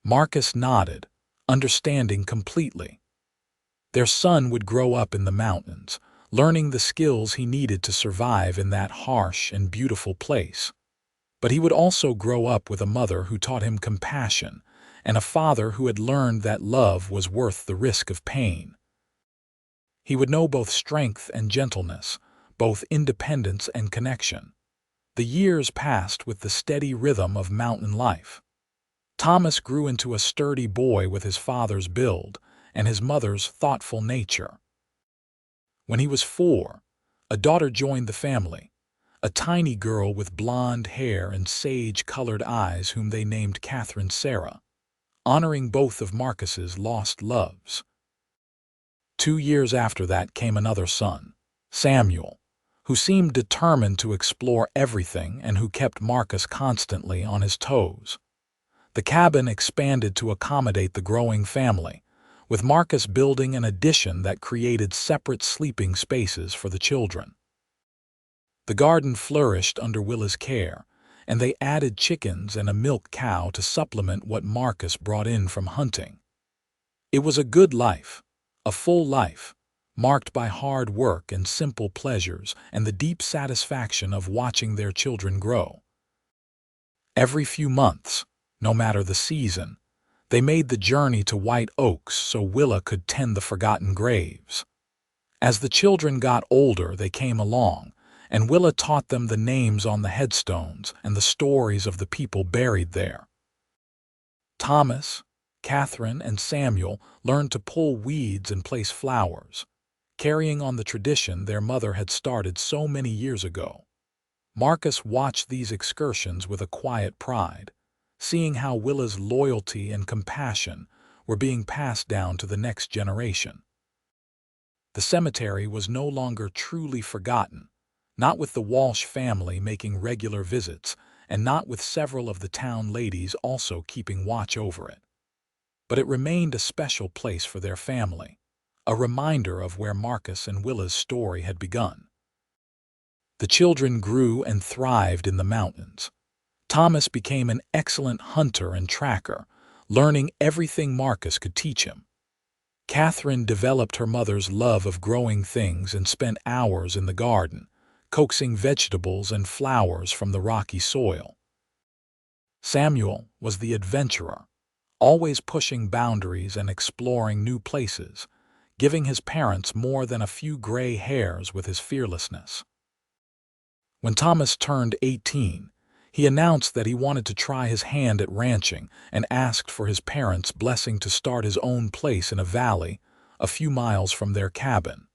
Marcus nodded, understanding completely. Their son would grow up in the mountains, learning the skills he needed to survive in that harsh and beautiful place. But he would also grow up with a mother who taught him compassion, and a father who had learned that love was worth the risk of pain. He would know both strength and gentleness, both independence and connection. The years passed with the steady rhythm of mountain life. Thomas grew into a sturdy boy with his father's build and his mother's thoughtful nature. When he was 4, a daughter joined the family, a tiny girl with blonde hair and sage-colored eyes whom they named Catherine Sarah, honoring both of Marcus's lost loves. 2 years after that came another son, Samuel, who seemed determined to explore everything and who kept Marcus constantly on his toes. The cabin expanded to accommodate the growing family, with Marcus building an addition that created separate sleeping spaces for the children. The garden flourished under Willa's care, and they added chickens and a milk cow to supplement what Marcus brought in from hunting. It was a good life, a full life, marked by hard work and simple pleasures and the deep satisfaction of watching their children grow. Every few months, no matter the season, they made the journey to White Oaks so Willa could tend the forgotten graves. As the children got older, they came along, and Willa taught them the names on the headstones and the stories of the people buried there. Thomas, Catherine, and Samuel learned to pull weeds and place flowers, carrying on the tradition their mother had started so many years ago. Marcus watched these excursions with a quiet pride, seeing how Willa's loyalty and compassion were being passed down to the next generation. The cemetery was no longer truly forgotten, not with the Walsh family making regular visits, and not with several of the town ladies also keeping watch over it. But it remained a special place for their family, a reminder of where Marcus and Willa's story had begun. The children grew and thrived in the mountains. Thomas became an excellent hunter and tracker, learning everything Marcus could teach him. Catherine developed her mother's love of growing things and spent hours in the garden, coaxing vegetables and flowers from the rocky soil. Samuel was the adventurer, always pushing boundaries and exploring new places, giving his parents more than a few gray hairs with his fearlessness. When Thomas turned 18, he announced that he wanted to try his hand at ranching and asked for his parents' blessing to start his own place in a valley a few miles from their cabin.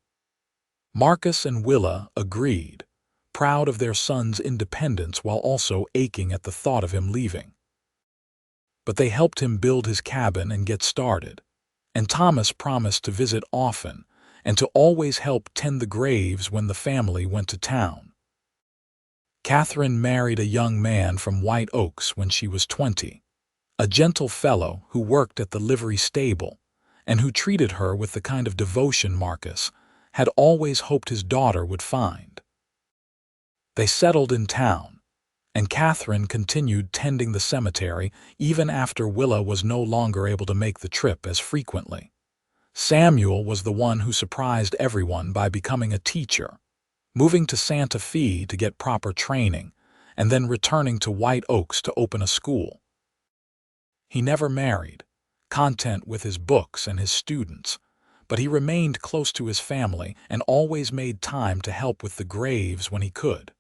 Marcus and Willa agreed, proud of their son's independence while also aching at the thought of him leaving. But they helped him build his cabin and get started, and Thomas promised to visit often and to always help tend the graves when the family went to town. Catherine married a young man from White Oaks when she was 20, a gentle fellow who worked at the livery stable and who treated her with the kind of devotion Marcus had always hoped his daughter would find. They settled in town, and Catherine continued tending the cemetery even after Willa was no longer able to make the trip as frequently. Samuel was the one who surprised everyone by becoming a teacher, moving to Santa Fe to get proper training, and then returning to White Oaks to open a school. He never married, content with his books and his students, but he remained close to his family and always made time to help with the graves when he could.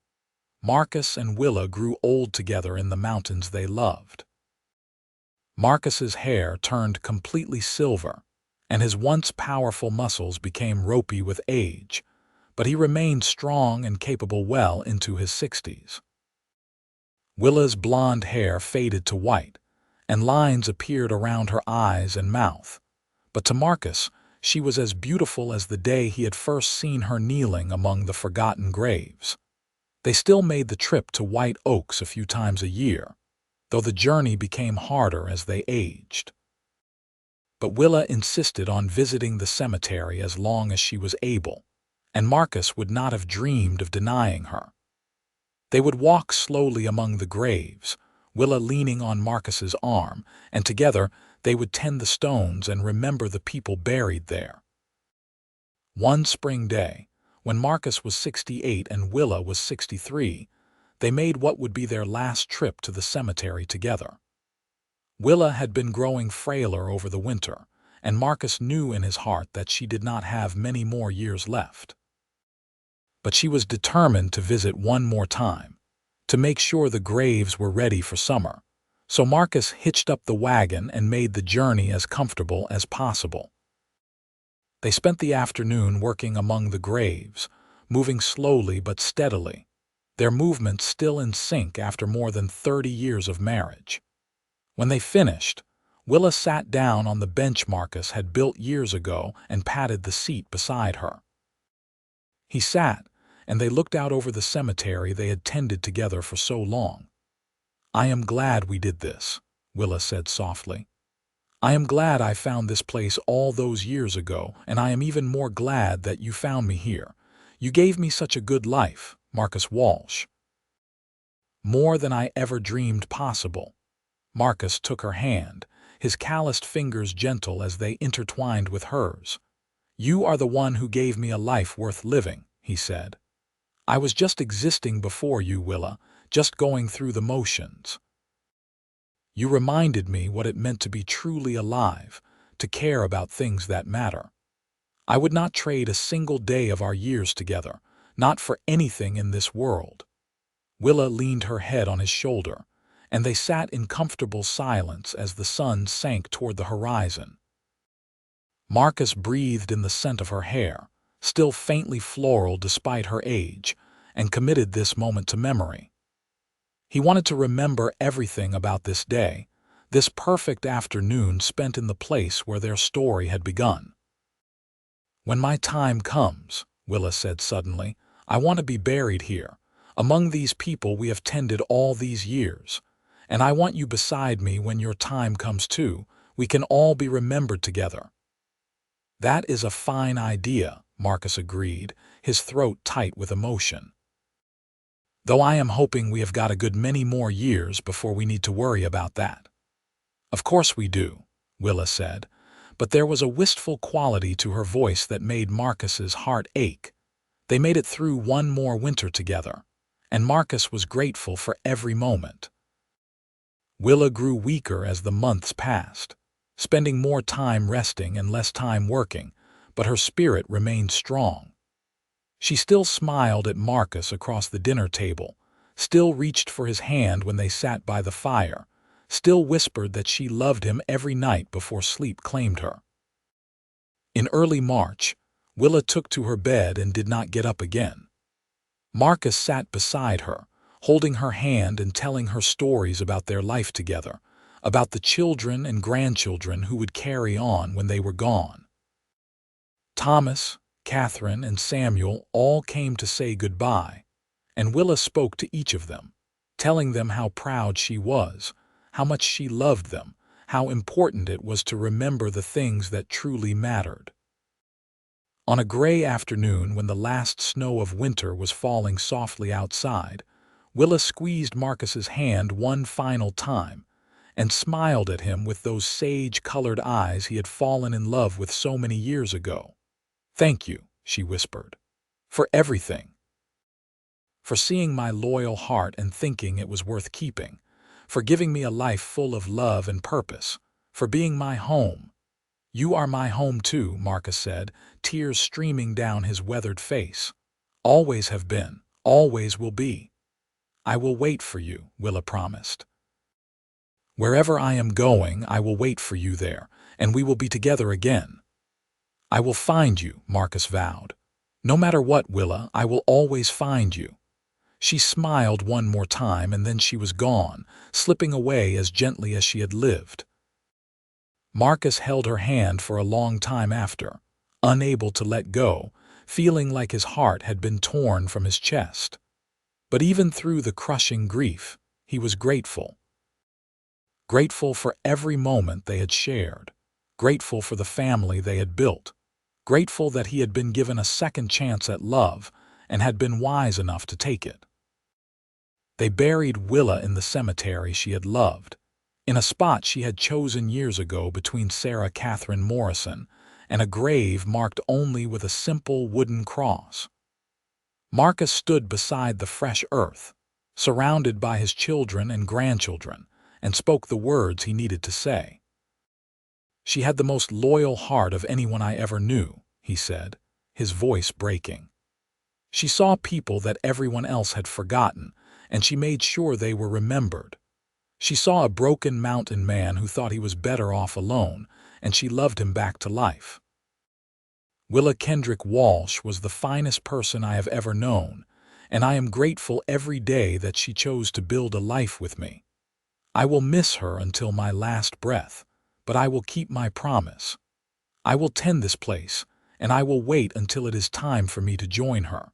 Marcus and Willa grew old together in the mountains they loved. Marcus's hair turned completely silver, and his once powerful muscles became ropey with age, but he remained strong and capable well into his 60s. Willa's blonde hair faded to white, and lines appeared around her eyes and mouth. But to Marcus, she was as beautiful as the day he had first seen her kneeling among the forgotten graves. They still made the trip to White Oaks a few times a year, though the journey became harder as they aged. But Willa insisted on visiting the cemetery as long as she was able, and Marcus would not have dreamed of denying her. They would walk slowly among the graves, Willa leaning on Marcus's arm, and together they would tend the stones and remember the people buried there. One spring day, when Marcus was 68 and Willa was 63, they made what would be their last trip to the cemetery together. Willa had been growing frailer over the winter, and Marcus knew in his heart that she did not have many more years left. But she was determined to visit one more time, to make sure the graves were ready for summer, so Marcus hitched up the wagon and made the journey as comfortable as possible. They spent the afternoon working among the graves, moving slowly but steadily, their movements still in sync after more than 30 years of marriage. When they finished, Willa sat down on the bench Marcus had built years ago and patted the seat beside her. He sat, and they looked out over the cemetery they had tended together for so long. "I am glad we did this," Willa said softly. "I am glad I found this place all those years ago, and I am even more glad that you found me here. You gave me such a good life, Marcus Walsh. More than I ever dreamed possible." Marcus took her hand, his calloused fingers gentle as they intertwined with hers. "You are the one who gave me a life worth living," he said. "I was just existing before you, Willa, just going through the motions. You reminded me what it meant to be truly alive, to care about things that matter. I would not trade a single day of our years together, not for anything in this world." Willa leaned her head on his shoulder, and they sat in comfortable silence as the sun sank toward the horizon. Marcus breathed in the scent of her hair, still faintly floral despite her age, and committed this moment to memory. He wanted to remember everything about this day, this perfect afternoon spent in the place where their story had begun. "When my time comes," Willa said suddenly, "I want to be buried here, among these people we have tended all these years. And I want you beside me when your time comes too. We can all be remembered together." "That is a fine idea," Marcus agreed, his throat tight with emotion. "Though I am hoping we have got a good many more years before we need to worry about that." "Of course we do," Willa said, but there was a wistful quality to her voice that made Marcus's heart ache. They made it through one more winter together, and Marcus was grateful for every moment. Willa grew weaker as the months passed, spending more time resting and less time working, but her spirit remained strong. She still smiled at Marcus across the dinner table, still reached for his hand when they sat by the fire, still whispered that she loved him every night before sleep claimed her. In early March, Willa took to her bed and did not get up again. Marcus sat beside her, holding her hand and telling her stories about their life together, about the children and grandchildren who would carry on when they were gone. Thomas, Catherine, and Samuel all came to say goodbye, and Willa spoke to each of them, telling them how proud she was, how much she loved them, how important it was to remember the things that truly mattered. On a gray afternoon when the last snow of winter was falling softly outside, Willa squeezed Marcus's hand one final time and smiled at him with those sage-colored eyes he had fallen in love with so many years ago. "Thank you," she whispered, "for everything. For seeing my loyal heart and thinking it was worth keeping, for giving me a life full of love and purpose, for being my home." "You are my home too," Marcus said, tears streaming down his weathered face. "Always have been, always will be." "I will wait for you," Willa promised. "Wherever I am going, I will wait for you there, and we will be together again." "I will find you," Marcus vowed. "No matter what, Willa, I will always find you." She smiled one more time and then she was gone, slipping away as gently as she had lived. Marcus held her hand for a long time after, unable to let go, feeling like his heart had been torn from his chest. But even through the crushing grief, he was grateful. Grateful for every moment they had shared, grateful for the family they had built, grateful that he had been given a second chance at love and had been wise enough to take it. They buried Willa in the cemetery she had loved, in a spot she had chosen years ago between Sarah Catherine Morrison and a grave marked only with a simple wooden cross. Marcus stood beside the fresh earth, surrounded by his children and grandchildren, and spoke the words he needed to say. "She had the most loyal heart of anyone I ever knew," he said, his voice breaking. "She saw people that everyone else had forgotten, and she made sure they were remembered. She saw a broken mountain man who thought he was better off alone, and she loved him back to life. Willa Kendrick Walsh was the finest person I have ever known, and I am grateful every day that she chose to build a life with me. I will miss her until my last breath, but I will keep my promise. I will tend this place, and I will wait until it is time for me to join her."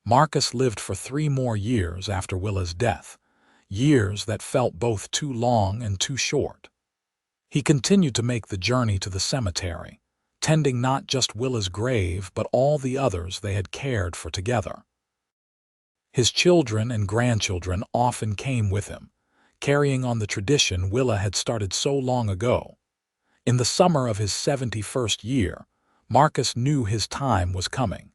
Marcus lived for 3 more years after Willa's death, years that felt both too long and too short. He continued to make the journey to the cemetery, tending not just Willa's grave but all the others they had cared for together. His children and grandchildren often came with him, carrying on the tradition Willa had started so long ago. In the summer of his 71st year, Marcus knew his time was coming.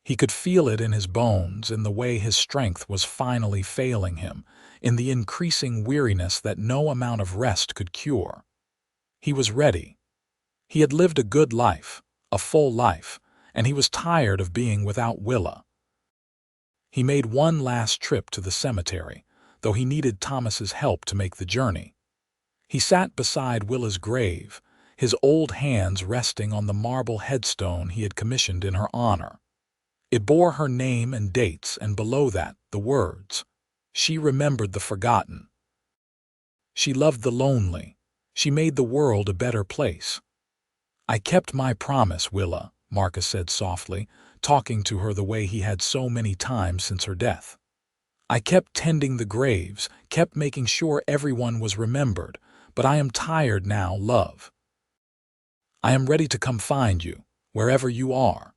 He could feel it in his bones, in the way his strength was finally failing him, in the increasing weariness that no amount of rest could cure. He was ready. He had lived a good life, a full life, and he was tired of being without Willa. He made one last trip to the cemetery, though he needed Thomas's help to make the journey. He sat beside Willa's grave, his old hands resting on the marble headstone he had commissioned in her honor. It bore her name and dates, and below that, the words, "She remembered the forgotten. She loved the lonely. She made the world a better place." "I kept my promise, Willa," Marcus said softly, talking to her the way he had so many times since her death. "I kept tending the graves, kept making sure everyone was remembered, but I am tired now, love. I am ready to come find you, wherever you are."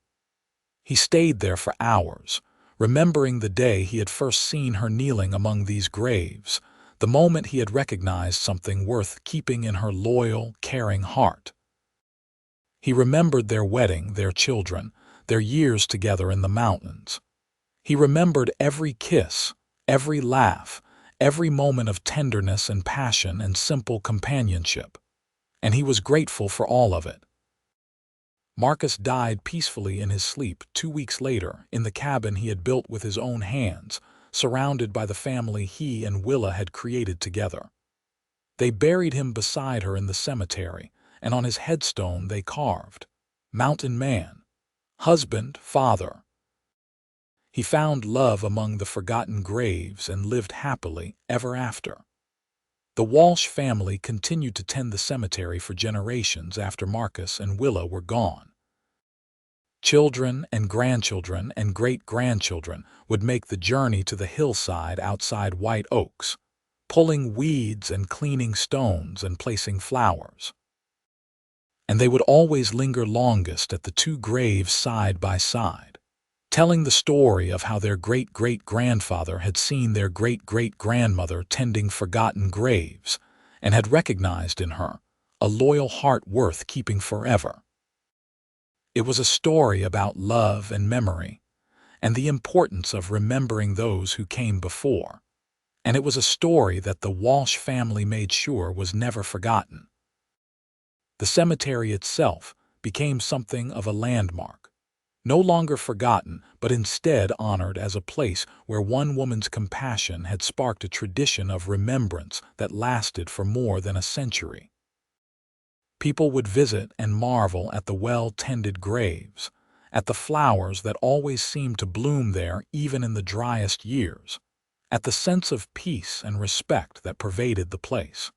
He stayed there for hours, remembering the day he had first seen her kneeling among these graves, the moment he had recognized something worth keeping in her loyal, caring heart. He remembered their wedding, their children, their years together in the mountains. He remembered every kiss, every laugh, every moment of tenderness and passion and simple companionship, and he was grateful for all of it. Marcus died peacefully in his sleep 2 weeks later in the cabin he had built with his own hands, surrounded by the family he and Willa had created together. They buried him beside her in the cemetery, and on his headstone they carved, "Mountain Man, husband, father." He found love among the forgotten graves and lived happily ever after. The Walsh family continued to tend the cemetery for generations after Marcus and Willa were gone. Children and grandchildren and great-grandchildren would make the journey to the hillside outside White Oaks, pulling weeds and cleaning stones and placing flowers. And they would always linger longest at the 2 graves side by side, telling the story of how their great-great-grandfather had seen their great-great-grandmother tending forgotten graves and had recognized in her a loyal heart worth keeping forever. It was a story about love and memory, and the importance of remembering those who came before. And it was a story that the Walsh family made sure was never forgotten. The cemetery itself became something of a landmark, no longer forgotten, but instead honored as a place where one woman's compassion had sparked a tradition of remembrance that lasted for more than a century. People would visit and marvel at the well-tended graves, at the flowers that always seemed to bloom there even in the driest years, at the sense of peace and respect that pervaded the place.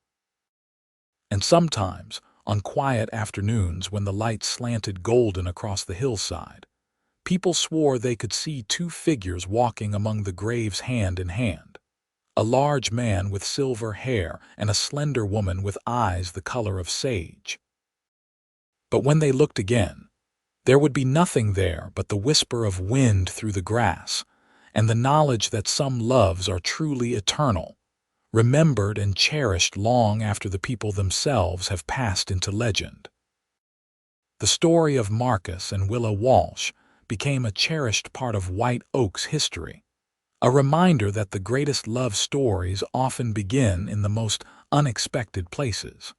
And sometimes, on quiet afternoons when the light slanted golden across the hillside, people swore they could see two figures walking among the graves hand in hand, a large man with silver hair and a slender woman with eyes the color of sage. But when they looked again, there would be nothing there but the whisper of wind through the grass, and the knowledge that some loves are truly eternal, remembered and cherished long after the people themselves have passed into legend. The story of Marcus and Willa Walsh became a cherished part of White Oak's history, a reminder that the greatest love stories often begin in the most unexpected places.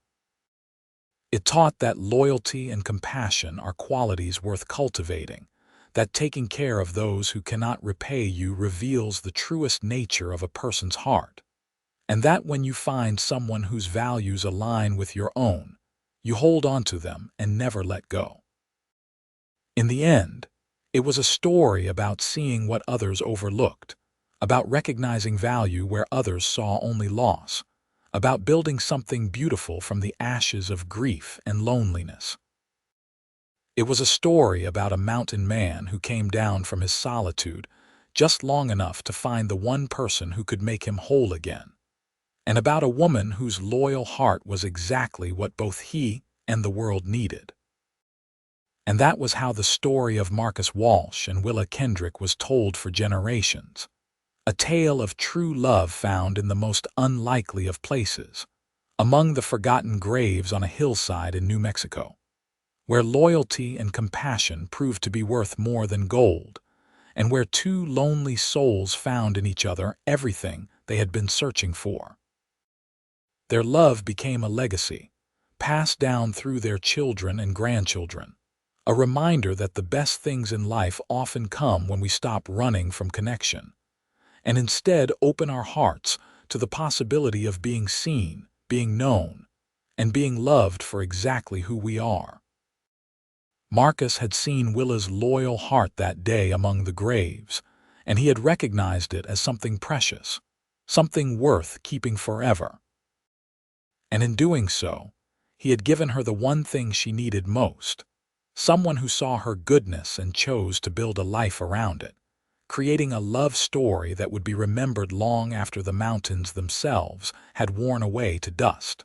It taught that loyalty and compassion are qualities worth cultivating, that taking care of those who cannot repay you reveals the truest nature of a person's heart, and that when you find someone whose values align with your own, you hold on to them and never let go. In the end, it was a story about seeing what others overlooked, about recognizing value where others saw only loss, about building something beautiful from the ashes of grief and loneliness. It was a story about a mountain man who came down from his solitude just long enough to find the one person who could make him whole again, and about a woman whose loyal heart was exactly what both he and the world needed. And that was how the story of Marcus Walsh and Willa Kendrick was told for generations. A tale of true love found in the most unlikely of places, among the forgotten graves on a hillside in New Mexico, where loyalty and compassion proved to be worth more than gold, and where two lonely souls found in each other everything they had been searching for. Their love became a legacy, passed down through their children and grandchildren, a reminder that the best things in life often come when we stop running from connection, and instead open our hearts to the possibility of being seen, being known, and being loved for exactly who we are. Marcus had seen Willa's loyal heart that day among the graves, and he had recognized it as something precious, something worth keeping forever. And in doing so, he had given her the one thing she needed most, someone who saw her goodness and chose to build a life around it, creating a love story that would be remembered long after the mountains themselves had worn away to dust.